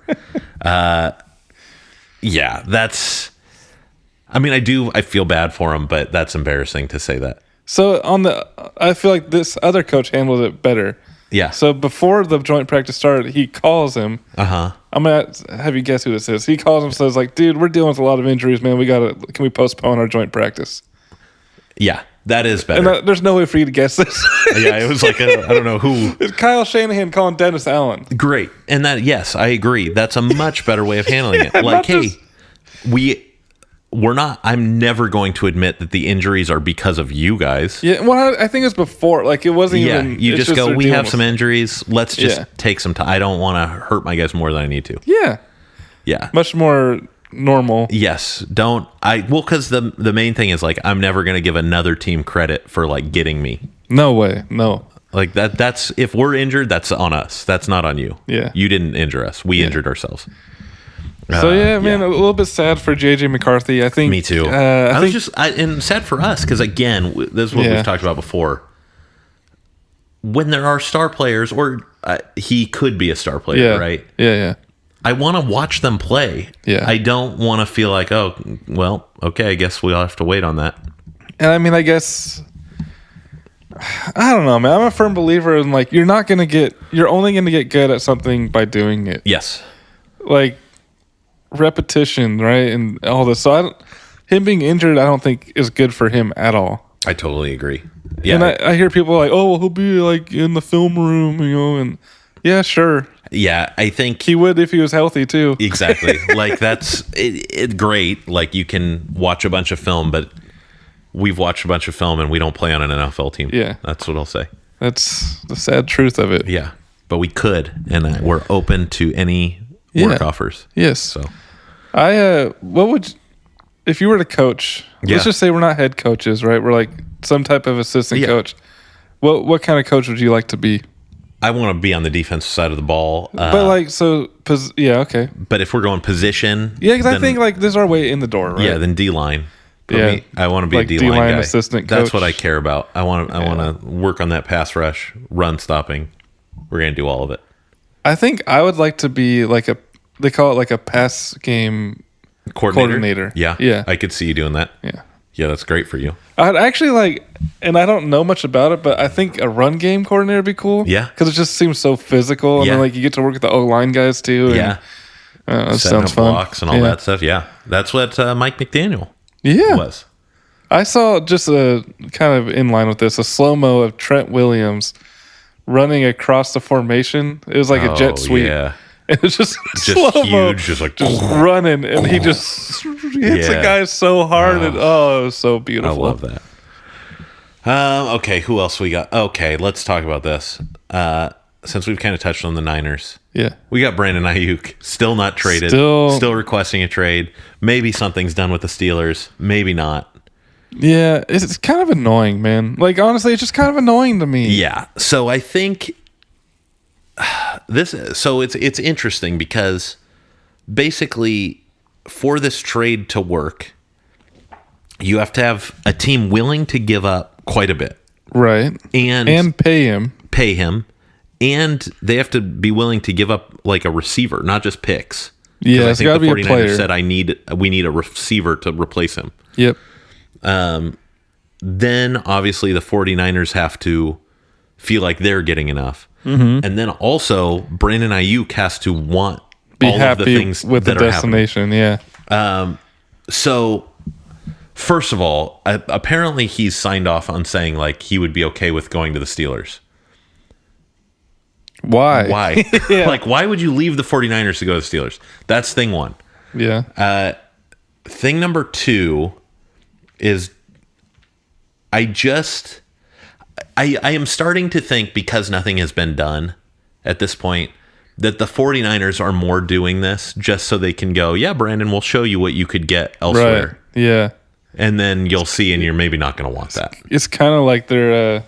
Yeah, that's... I mean, I feel bad for him, but that's embarrassing to say that. So I feel like this other coach handled it better. Yeah. So before the joint practice started, he calls him. Uh-huh. I'm going to have you guess who this is. He calls him and says, like, "Dude, we're dealing with a lot of injuries, man. Can we postpone our joint practice?" Yeah, that is better. And there's no way for you to guess this. Yeah, it was like, I don't know who. It's Kyle Shanahan calling Dennis Allen. Great. And yes, I agree. That's a much better way of handling it. Like, hey, we're not... I'm never going to admit that the injuries are because of you guys. Yeah, well, I think it was before. Like, it wasn't even... Yeah, you just go, "We have some injuries. Let's just take some time. I don't want to hurt my guys more than I need to." Yeah. Yeah. Much more normal. Yes. Because the main thing is, like, I'm never going to give another team credit for, like, getting me. No way. No. Like, that's... If we're injured, that's on us. That's not on you. Yeah. You didn't injure us. We injured ourselves. So a little bit sad for JJ McCarthy. I think. Me too. And sad for us because, again, this is what we've talked about before. When there are star players, or he could be a star player, right? Yeah. I want to watch them play. Yeah. I don't want to feel like, oh, well, okay, I guess we'll have to wait on that. And I mean, I guess, I don't know, man. I'm a firm believer in, like, you're only going to get good at something by doing it. Yes. Like, repetition, right? And all this. So him being injured, I don't think is good for him at all. I totally agree. Yeah. And I hear people like, "Oh, well, he'll be like in the film room, and yeah, sure. Yeah, I think he would if he was healthy too. Exactly. Like, that's it great. Like, you can watch a bunch of film, but we've watched a bunch of film and we don't play on an NFL team. Yeah. That's what I'll say. That's the sad truth of it. Yeah. But we could, and we're open to any work offers. Yes. So if you were to coach, let's just say we're not head coaches, right? We're like some type of assistant coach. What kind of coach would you like to be? I want to be on the defensive side of the ball. Okay. But if we're going position... Yeah, because I think, like, this is our way in the door, right? Yeah, then D-line. I want to be like a D-line guy. Assistant coach. That's what I care about. I want to work on that pass rush, run stopping. We're going to do all of it. I think I would like to be like they call it like a pass game coordinator. Yeah. I could see you doing that. Yeah. Yeah, that's great for you. I'd actually like, and I don't know much about it, but I think a run game coordinator would be cool. Yeah. Because it just seems so physical. And then, like, you get to work with the O-line guys too. Yeah. And, that sounds fun. Blocks and all that stuff. Yeah. That's what Mike McDaniel was. I saw just kind of in line with this, a slow-mo of Trent Williams running across the formation. It was like a jet sweep. Yeah. It was just slow-mo, huge, just running, and he just hits the guy so hard. And, it was so beautiful. I love that. Okay, who else we got? Okay, let's talk about this. Since we've kind of touched on the Niners. Yeah. We got Brandon Ayuk, still not traded. Still requesting a trade. Maybe something's done with the Steelers. Maybe not. Yeah, it's kind of annoying, man. Like, honestly, it's just kind of annoying to me. Yeah. So I think it's interesting because basically for this trade to work, you have to have a team willing to give up quite a bit. Right. And pay him. And they have to be willing to give up like a receiver, not just picks. Yeah, I think the 49ers said we need a receiver to replace him. Yep. Then obviously the 49ers have to feel like they're getting enough. Mm-hmm. And then also Brandon Ayuk has to want all of the things with that the destination. Yeah. So first of all, apparently he's signed off on saying like he would be okay with going to the Steelers. Why? Yeah. Like, why would you leave the 49ers to go to the Steelers? That's thing one. Yeah. Thing number two is I am starting to think, because nothing has been done at this point, that the 49ers are more doing this just so they can go, yeah, Brandon, we'll show you what you could get elsewhere. Right. Yeah. And then you'll see, and you're maybe not going to want that. It's kind of like they're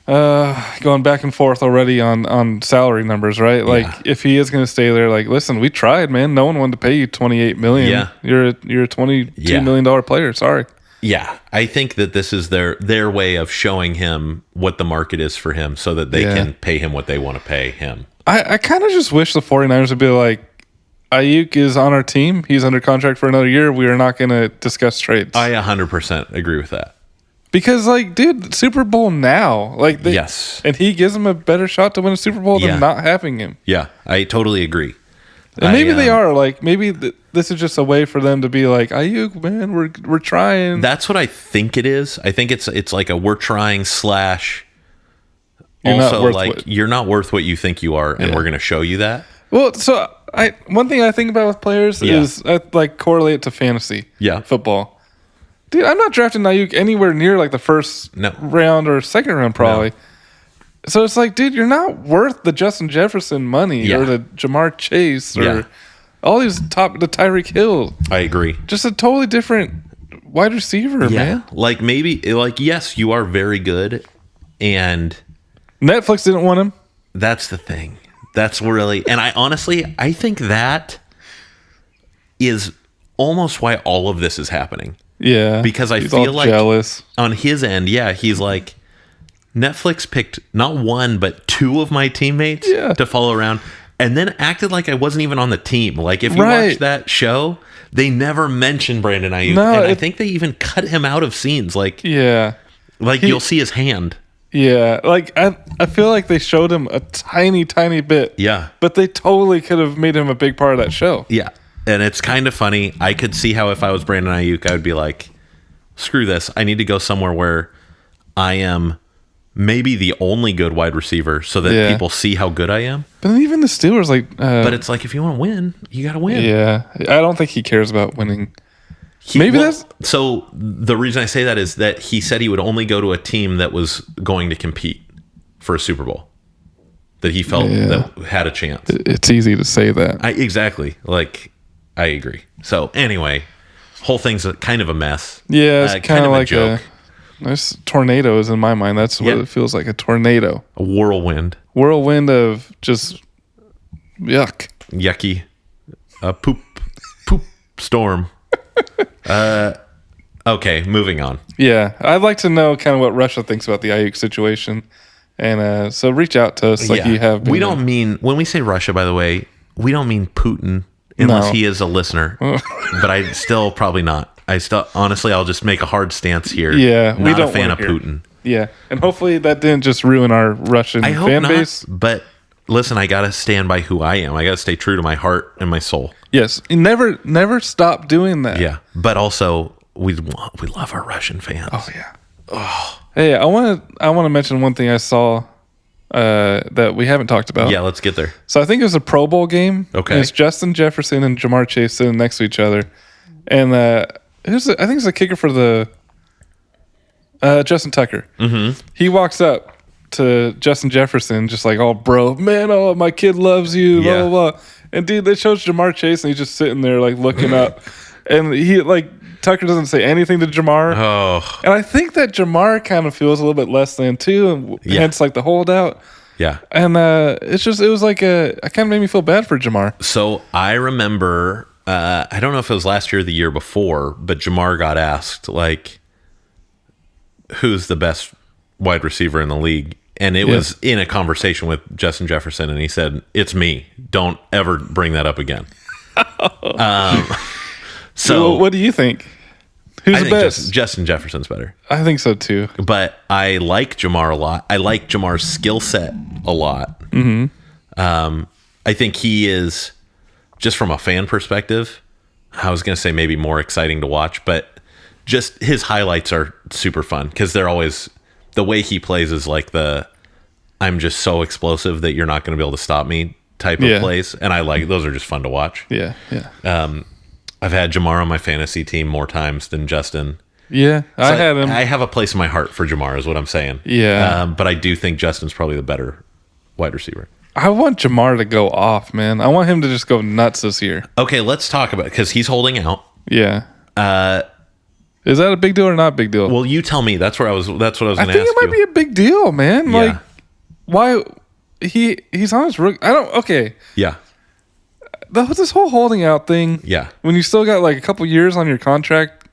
going back and forth already on salary numbers, right? Like, if he is going to stay there, like, listen, we tried, man. No one wanted to pay you $28 million. Yeah. You're a $22 million player. Sorry. Yeah, I think that this is their way of showing him what the market is for him so that they can pay him what they want to pay him. I kind of just wish the 49ers would be like, Ayuk is on our team. He's under contract for another year. We are not going to discuss trades. I 100% agree with that. Because, like, dude, Super Bowl now. Like, yes. And he gives them a better shot to win a Super Bowl than not having him. Yeah, I totally agree. And maybe they are. Like, maybe this is just a way for them to be like, Ayuk, man, we're trying. That's what I think it is. I think it's like a we're trying / you're also like you're not worth what you think you are, and we're going to show you that. Well, so one thing I think about with players is I like correlate it to fantasy football. Dude, I'm not drafting Ayuk anywhere near like the first round or second round probably. No. So it's like, dude, you're not worth the Justin Jefferson money or the Jamar Chase or all these the Tyreek Hill. I agree. Just a totally different wide receiver, man. Like maybe yes, you are very good, and Netflix didn't want him. That's the thing. That's really, and I think that is almost why all of this is happening. Yeah. Because I feel like jealous on his end, he's like, Netflix picked not one, but two of my teammates to follow around and then acted like I wasn't even on the team. Like, if you watch that show, they never mention Brandon Ayuk. No, and I think they even cut him out of scenes. Like, you'll see his hand. Yeah. Like, I feel like they showed him a tiny, tiny bit. Yeah. But they totally could have made him a big part of that show. Yeah. And it's kind of funny. I could see how if I was Brandon Ayuk, I would be like, screw this. I need to go somewhere where I am maybe the only good wide receiver so that people see how good I am. But even the Steelers, like... but it's like, if you want to win, you got to win. Yeah. I don't think he cares about winning. So the reason I say that is that he said he would only go to a team that was going to compete for a Super Bowl. That he felt that had a chance. It's easy to say that. Exactly. Like... I agree. So anyway, whole thing's kind of a mess. Yeah, it's kind of like a joke. There's tornadoes in my mind. That's what it feels like, a tornado. A whirlwind. Whirlwind of just yuck. Yucky. A poop storm. Okay, moving on. Yeah, I'd like to know kind of what Russia thinks about the Ayuk situation. And so reach out to us like you have been. We don't mean, when we say Russia, by the way, we don't mean Putin. Unless he is a listener, but I still probably not. Honestly, I'll just make a hard stance here. Yeah, we don't a fan of Putin. Yeah, and hopefully that didn't just ruin our Russian fan base. But listen, I gotta stand by who I am. I gotta stay true to my heart and my soul. Yes, never stop doing that. Yeah, but also we love our Russian fans. Oh yeah. Oh, hey, I want to mention one thing I saw. That we haven't talked about. Yeah, let's get there. So I think it was a Pro Bowl game. Okay. It's Justin Jefferson and Jamar Chase sitting next to each other. And I think it's the kicker for the Justin Tucker. Mm-hmm. He walks up to Justin Jefferson, just like, "Oh, bro, man, oh, my kid loves you." Blah blah blah. And dude, they shows Jamar Chase, and he's just sitting there like looking up, and he like Tucker doesn't say anything to Jamar. Oh, and I think that Jamar kind of feels a little bit less than too, and hence like the holdout. Yeah, and it was like it kind of made me feel bad for Jamar. So I remember, I don't know if it was last year or the year before, but Jamar got asked like, who's the best wide receiver in the league? And it was in a conversation with Justin Jefferson, and he said, "It's me. Don't ever bring that up again." So what do you think? Who's the best? Justin Jefferson's better. I think so too. But I like Jamar a lot. I like Jamar's skill set a lot. Mm-hmm. I think he is, just from a fan perspective, I was going to say maybe more exciting to watch, but just his highlights are super fun because they're always, the way he plays is like I'm just so explosive that you're not going to be able to stop me type of plays. And I like, those are just fun to watch. Yeah. Yeah. I've had Jamar on my fantasy team more times than Justin. Yeah. So I had him. I have a place in my heart for Jamar is what I'm saying. Yeah. But I do think Justin's probably the better wide receiver. I want Jamar to go off, man. I want him to just go nuts this year. Okay, let's talk about it because he's holding out. Yeah. Is that a big deal or not a big deal? Well, you tell me. That's what I was going to ask you. I think it might be a big deal, man. Yeah. Like, why he's on his rookie? Okay. Yeah. This whole holding out thing. Yeah. When you still got like a couple years on your contract,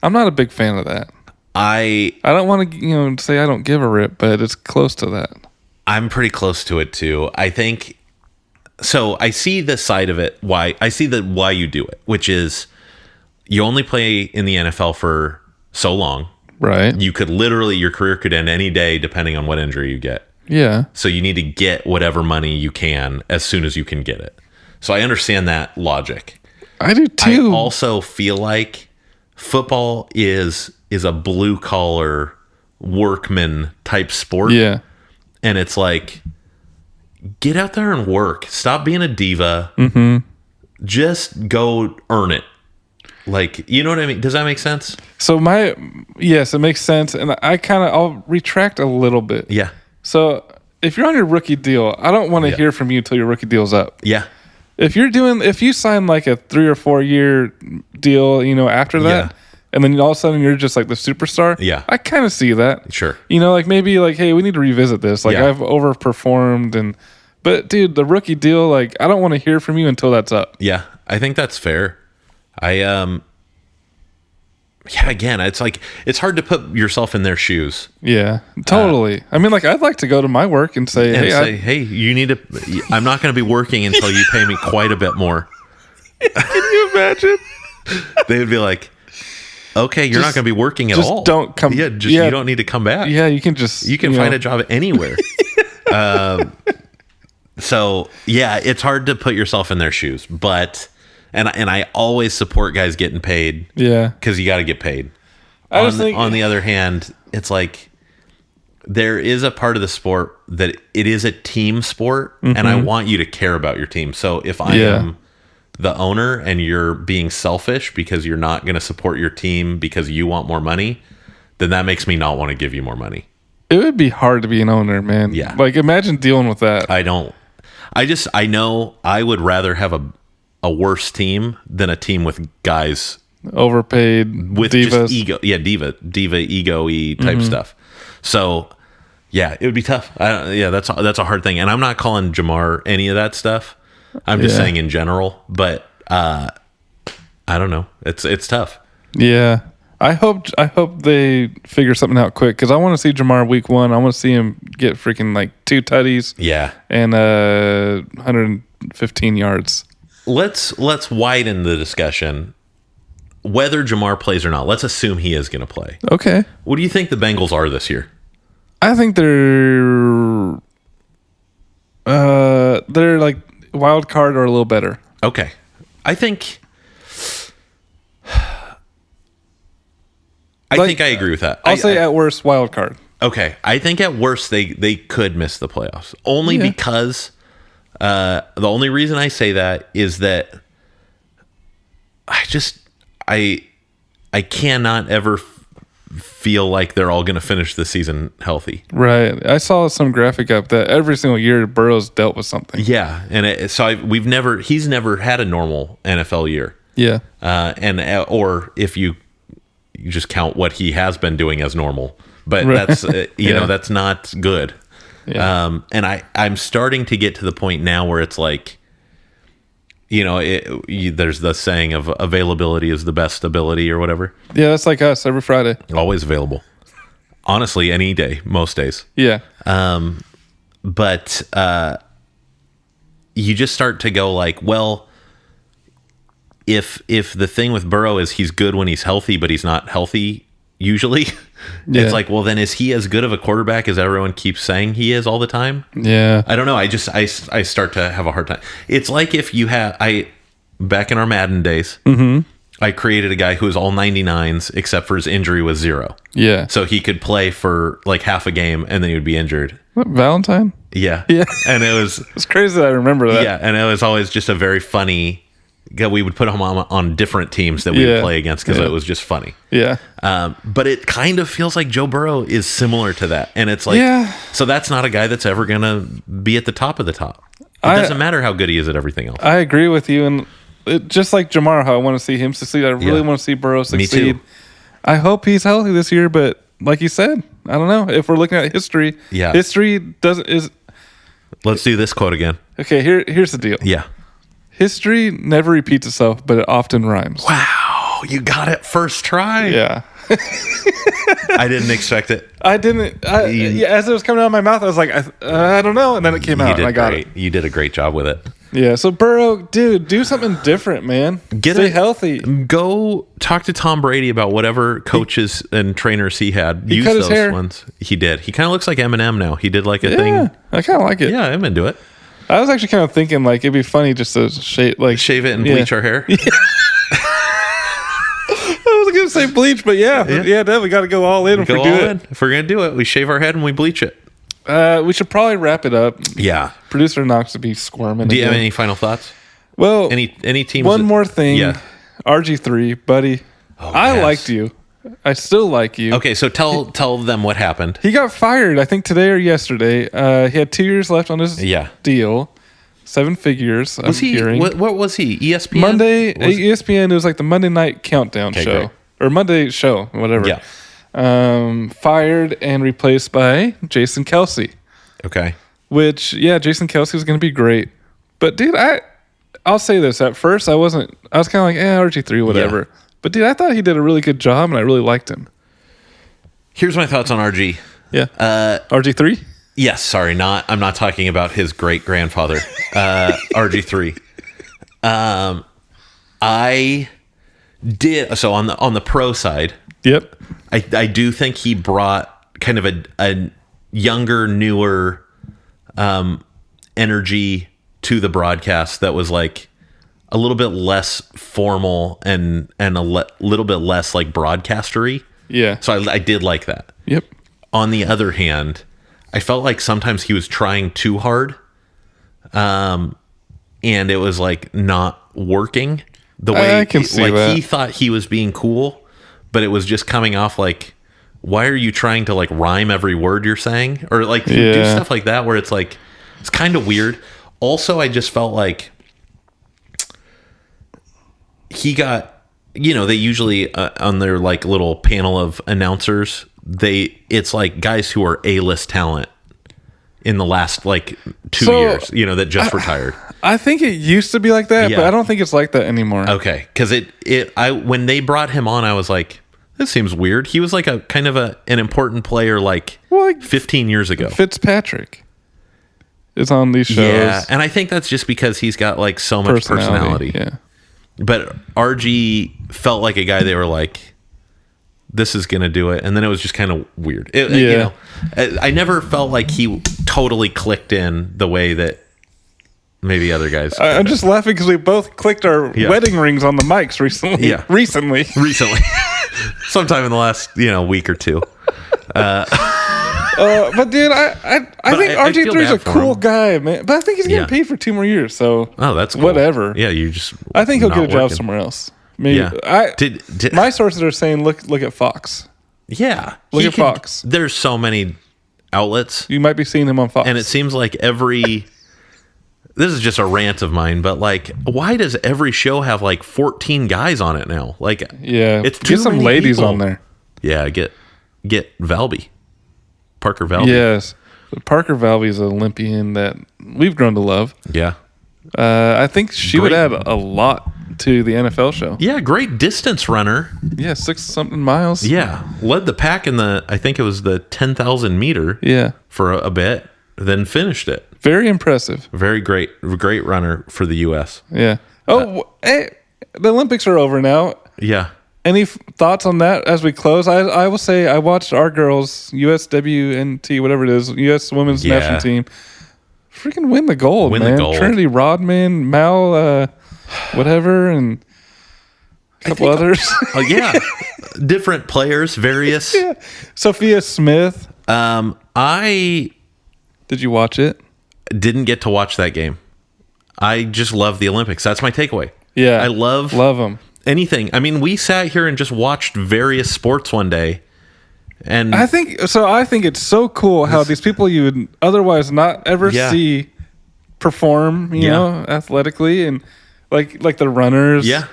I'm not a big fan of that. I don't want to say I don't give a rip, but it's close to that. I'm pretty close to it too. I think so. I see the side of it. Why you do it, which is you only play in the NFL for so long. Right. You could literally, your career could end any day depending on what injury you get. Yeah. So you need to get whatever money you can as soon as you can get it. So I understand that logic. I do too. I also feel like football is a blue collar workman type sport. Yeah. And it's like, get out there and work. Stop being a diva. Mm-hmm. Just go earn it. Like, you know what I mean? Does that make sense? So yes, it makes sense. And I'll retract a little bit. Yeah. So if you're on your rookie deal, I don't want to hear from you until your rookie deal's up. Yeah. If you sign like a 3 or 4 year deal, after that, and then all of a sudden you're just like the superstar. Yeah. I kind of see that. Sure. Like maybe like, hey, we need to revisit this. Like I've overperformed but dude, the rookie deal, like I don't want to hear from you until that's up. Yeah. I think that's fair. Again, it's like, it's hard to put yourself in their shoes. Yeah, totally. I mean, like, I'd like to go to my work and say, hey, you need to, I'm not going to be working until you pay me quite a bit more. Can you imagine? They would be like, okay, you're not going to be working at all. Just don't come. Yeah, you don't need to come back. Yeah, you can find a job anywhere. So yeah, it's hard to put yourself in their shoes, but and I always support guys getting paid. Yeah, because you got to get paid. On the other hand, it's like there is a part of the sport that it is a team sport, and I want you to care about your team. So if I am the owner and you're being selfish because you're not going to support your team because you want more money, then that makes me not want to give you more money. It would be hard to be an owner, man. Yeah. Like imagine dealing with that. I know I would rather have a worse team than a team with guys overpaid with divas. Just ego. Yeah. Diva ego-y type stuff. So yeah, it would be tough. That's a hard thing. And I'm not calling Jamar any of that stuff. I'm just saying in general, but I don't know. It's tough. Yeah. I hope they figure something out quick because I want to see Jamar week 1. I want to see him get freaking like 2 tutties. Yeah. And 115 yards. Let's widen the discussion. Whether Jamar plays or not, let's assume he is going to play. Okay. What do you think the Bengals are this year? I think they're like wild card or a little better. Okay. I think I agree with that. I'll say at worst wild card. Okay. I think at worst they could miss the playoffs. Only because the only reason I say that is that I I cannot ever feel like they're all going to finish the season healthy. Right. I saw some graphic up that every single year Burrow's dealt with something. Yeah, and he's never had a normal NFL year. Yeah. Or if you just count what he has been doing as normal, but that's that's not good. Yeah. And I'm starting to get to the point now where it's like, there's the saying of availability is the best ability or whatever. Yeah, that's like us every Friday. Always available. Honestly, any day, most days. Yeah. But you just start to go like, well, if the thing with Burrow is he's good when he's healthy, but he's not healthy usually, it's like, well, then is he as good of a quarterback as everyone keeps saying he is all the time? Yeah. I don't know. I start to have a hard time. It's like if you back in our Madden days, I created a guy who was all 99s except for his injury was 0. Yeah. So he could play for like half a game and then he would be injured. What, Valentine? Yeah. Yeah. And it's crazy that I remember that. Yeah. And it was always just a very funny. We would put him on different teams that we would play against because it was just funny. Yeah. But it kind of feels like Joe Burrow is similar to that. And it's like, so that's not a guy that's ever going to be at the top of the top. It doesn't matter how good he is at everything else. I agree with you. And just like Jamar, how I want to see him succeed, I really want to see Burrow succeed. Me too. I hope he's healthy this year, but like you said, I don't know. If we're looking at history, history doesn't... Let's do this quote again. Okay, here's the deal. Yeah. History never repeats itself, but it often rhymes. Wow, you got it first try. Yeah. I didn't expect it. I didn't. As it was coming out of my mouth, I was like, I don't know. And then it came out and I got it. You did a great job with it. Yeah, so Burrow, dude, do something different, man. Stay healthy. Go talk to Tom Brady about whatever coaches and trainers he had. Use those hair. Ones. He did. He kind of looks like Eminem now. He did like a thing. I kind of like it. Yeah, I'm into it. I was actually kind of thinking like it'd be funny just to shave it and bleach our hair. Yeah. I was gonna say bleach, but definitely got to go all in if we do it. If we're gonna do it, we shave our head and we bleach it. We should probably wrap it up. Yeah. Producer Knox would be squirming. Do you have any final thoughts? Well, any teams? One more thing. Yeah. RG3, buddy. I liked you. I still like you. Okay, so tell them what happened. He got fired, I think today or yesterday. He had 2 years left on his deal. 7 figures. Was he? Hearing. What was he? ESPN. Monday. ESPN. It was like the Monday night countdown show great. Or Monday show, whatever. Yeah. Fired and replaced by Jason Kelce. Okay. Which Jason Kelce was going to be great, but dude, I'll say this. At first, I was kind of like, RG3, whatever. Yeah. But dude, I thought he did a really good job, and I really liked him. Here's my thoughts on RG. Yeah. RG3? Yes. Sorry, I'm not talking about his great grandfather. RG3. I did so on the pro side. Yep. I do think he brought kind of a younger, newer energy to the broadcast that was like a little bit less formal and little bit less like broadcastery. Yeah. So I did like that. Yep. On the other hand, I felt like sometimes he was trying too hard. And it was like not working the way I can see that. He thought he was being cool, but it was just coming off like, why are you trying to like rhyme every word you're saying? Or like do stuff like that where it's like, it's kind of weird. Also, I just felt like he got, they usually on their like little panel of announcers, it's like guys who are A-list talent in the last like 2 years, that just retired. I think it used to be like that, but I don't think it's like that anymore. Okay, because when they brought him on, I was like, this seems weird. He was like a kind of an important player like 15 years ago. Fitzpatrick is on these shows. Yeah, and I think that's just because he's got like so much personality. Yeah. But RG felt like a guy they were like, this is going to do it. And then it was just kind of weird. I never felt like he totally clicked in the way that maybe other guys. I'm just laughing because we both clicked our wedding rings on the mics recently. Yeah. Recently. Sometime in the last, week or two. But dude, I think RG3 is a cool guy, man. But I think he's getting paid for 2 more years, so that's cool. Whatever. Yeah, you just. I think he'll get a job somewhere else. Maybe my sources are saying look at Fox. Yeah, look at Fox. There's so many outlets. You might be seeing him on Fox, and it seems like every. This is just a rant of mine, but like, why does every show have like 14 guys on it now? Like, it's too get some many ladies people on there. Yeah, get Valby, Parker Valby. Yes, Parker Valby is an Olympian that we've grown to love. Yeah, I think she would add a lot to the NFL show. Yeah, great distance runner. Yeah, 6-something miles. Yeah, led the pack in I think it was the 10,000 meter. Yeah, for a bit, then finished it. Very impressive. Very great runner for the U.S. Yeah. Hey, the Olympics are over now. Yeah. Any thoughts on that as we close? I will say I watched our girls, USWNT, whatever it is, U.S. Women's National Team, freaking win the gold, man. Trinity Rodman, Mal, whatever, and a couple others. Oh, yeah. Different players, various. Yeah. Sophia Smith. Did you watch it? Didn't get to watch that game. I just love the Olympics. That's my takeaway. Yeah. I love them. Anything. I mean, we sat here and just watched various sports one day. And I think it's so cool how these people you would otherwise not ever see perform, you know, athletically, and like the runners. Yeah.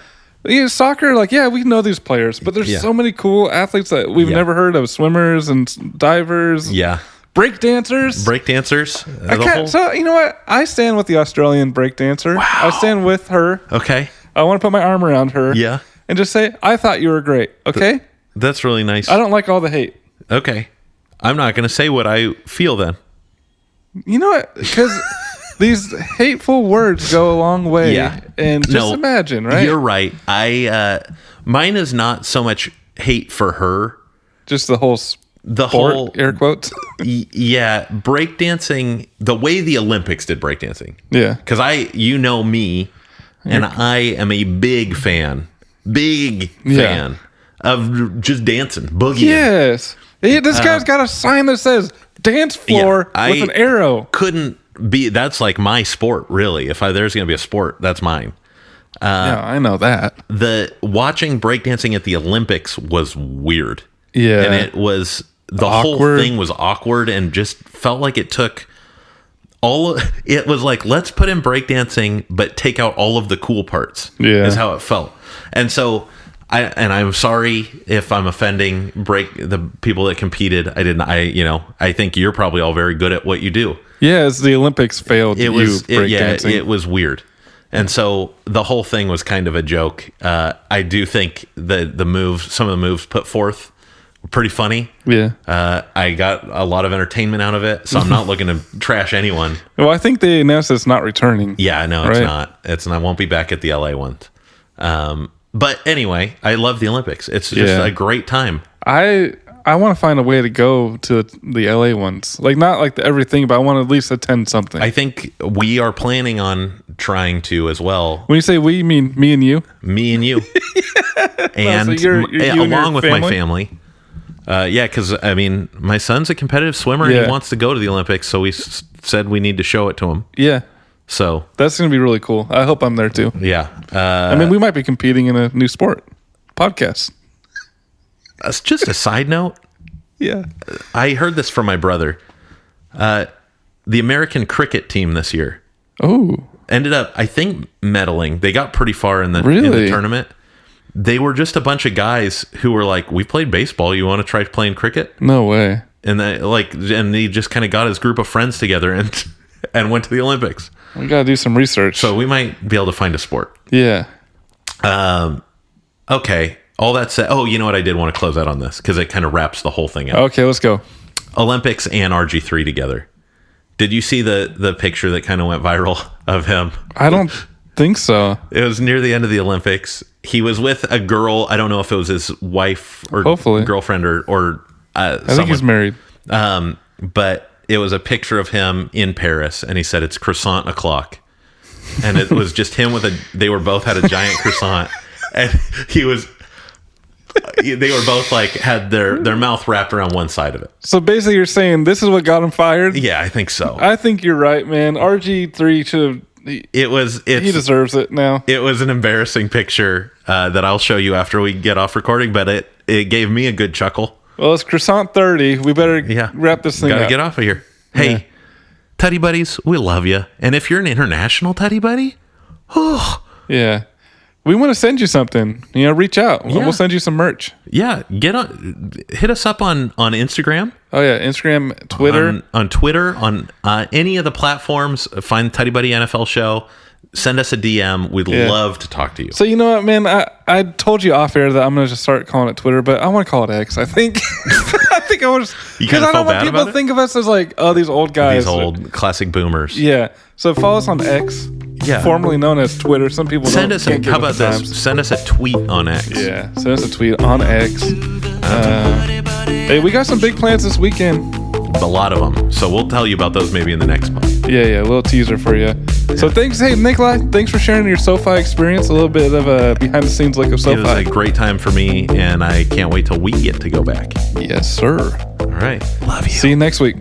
Soccer, we know these players, but there's so many cool athletes that we've never heard of, swimmers and divers. Yeah. Breakdancers. So, you know what? I stand with the Australian breakdancer. Wow. I stand with her. Okay. I want to put my arm around her. Yeah. And just say, I thought you were great. Okay? That's really nice. I don't like all the hate. Okay. I'm not going to say what I feel then. You know what? Because these hateful words go a long way. Yeah. And just imagine, right? You're right. Mine is not so much hate for her. Just the whole whole air quotes. Yeah, breakdancing, the way the Olympics did breakdancing. Yeah. Because me, and I am a big fan of just dancing, boogieing. Yes. This guy's got a sign that says dance floor with an arrow. Couldn't be, that's like my sport, really. If there's going to be a sport, that's mine. Yeah, I know that. The watching breakdancing at the Olympics was weird. Yeah. And it was, whole thing was awkward and just felt like it took it was like, let's put in breakdancing, but take out all of the cool parts. Yeah. Is how it felt. And so, I'm sorry if I'm offending the people that competed. I think you're probably all very good at what you do. Yeah, as the Olympics failed, it was weird. And so the whole thing was kind of a joke. I do think some of the moves put forth were pretty funny. Yeah. I got a lot of entertainment out of it, so I'm not looking to trash anyone. Well, I think they announced it's not returning. Yeah, no, it's not. I won't be back at the LA ones. But anyway, I love the Olympics. It's just a great time. I want to find a way to go to the LA ones. Not like everything, but I want to at least attend something. I think we are planning on trying to as well. When you say we, you mean me and you? Me and you. And so you along with my family. Because, my son's a competitive swimmer and he wants to go to the Olympics, so we said we need to show it to him. Yeah. So that's going to be really cool. I hope I'm there too. Yeah. We might be competing in a new sport. Podcast. That's just a side note. Yeah. I heard this from my brother. The American cricket team this year ended up, I think, medaling. They got pretty far in the tournament. They were just a bunch of guys who were like, we played baseball. You want to try playing cricket? No way. And he just kind of got his group of friends together and went to the Olympics. We got to do some research. So we might be able to find a sport. Yeah. Okay. All that said, you know what? I did want to close out on this because it kind of wraps the whole thing out. Okay, let's go. Olympics and RG3 together. Did you see the picture that kind of went viral of him? I don't think so. It was near the end of the Olympics. He was with a girl. I don't know if it was his wife or girlfriend or I think he's married. But it was a picture of him in Paris, and he said it's croissant o'clock. And it was just him they were both had a giant croissant, and they were both had their mouth wrapped around one side of it. So basically you're saying this is what got him fired? Yeah, I think so. I think you're right, man. RG3 should have He deserves it now. It was an embarrassing picture that I'll show you after we get off recording, but it gave me a good chuckle. Well, it's croissant 30. We better wrap this thing up. Gotta get off of here. Hey, Tutty Buddies, we love you. And if you're an international Tutty Buddy, we want to send you something. Reach out. We'll send you some merch. Yeah, hit us up on Instagram. Oh yeah, Instagram, Twitter, on Twitter, on any of the platforms. Find Tutty Buddy NFL Show. Send us a DM. We'd love to talk to you. So you know what, man? I told you off air that I'm gonna just start calling it Twitter, but I want to call it X. I think. I think I want to. Because I don't want people to think of us as like, oh, these old guys, these old classic boomers. Yeah. So follow us on X. Yeah. Formerly known as Twitter. Some people how about this? Send us a tweet on X. Yeah. Send us a tweet on X. Hey, we got some big plans this weekend. A lot of them. So we'll tell you about those maybe in the next pod. Yeah. A little teaser for you. So thanks. Hey, Nicholai, thanks for sharing your SoFi experience. A little bit of a behind the scenes look of SoFi. It was a great time for me, and I can't wait till we get to go back. Yes, sir. All right. Love you. See you next week.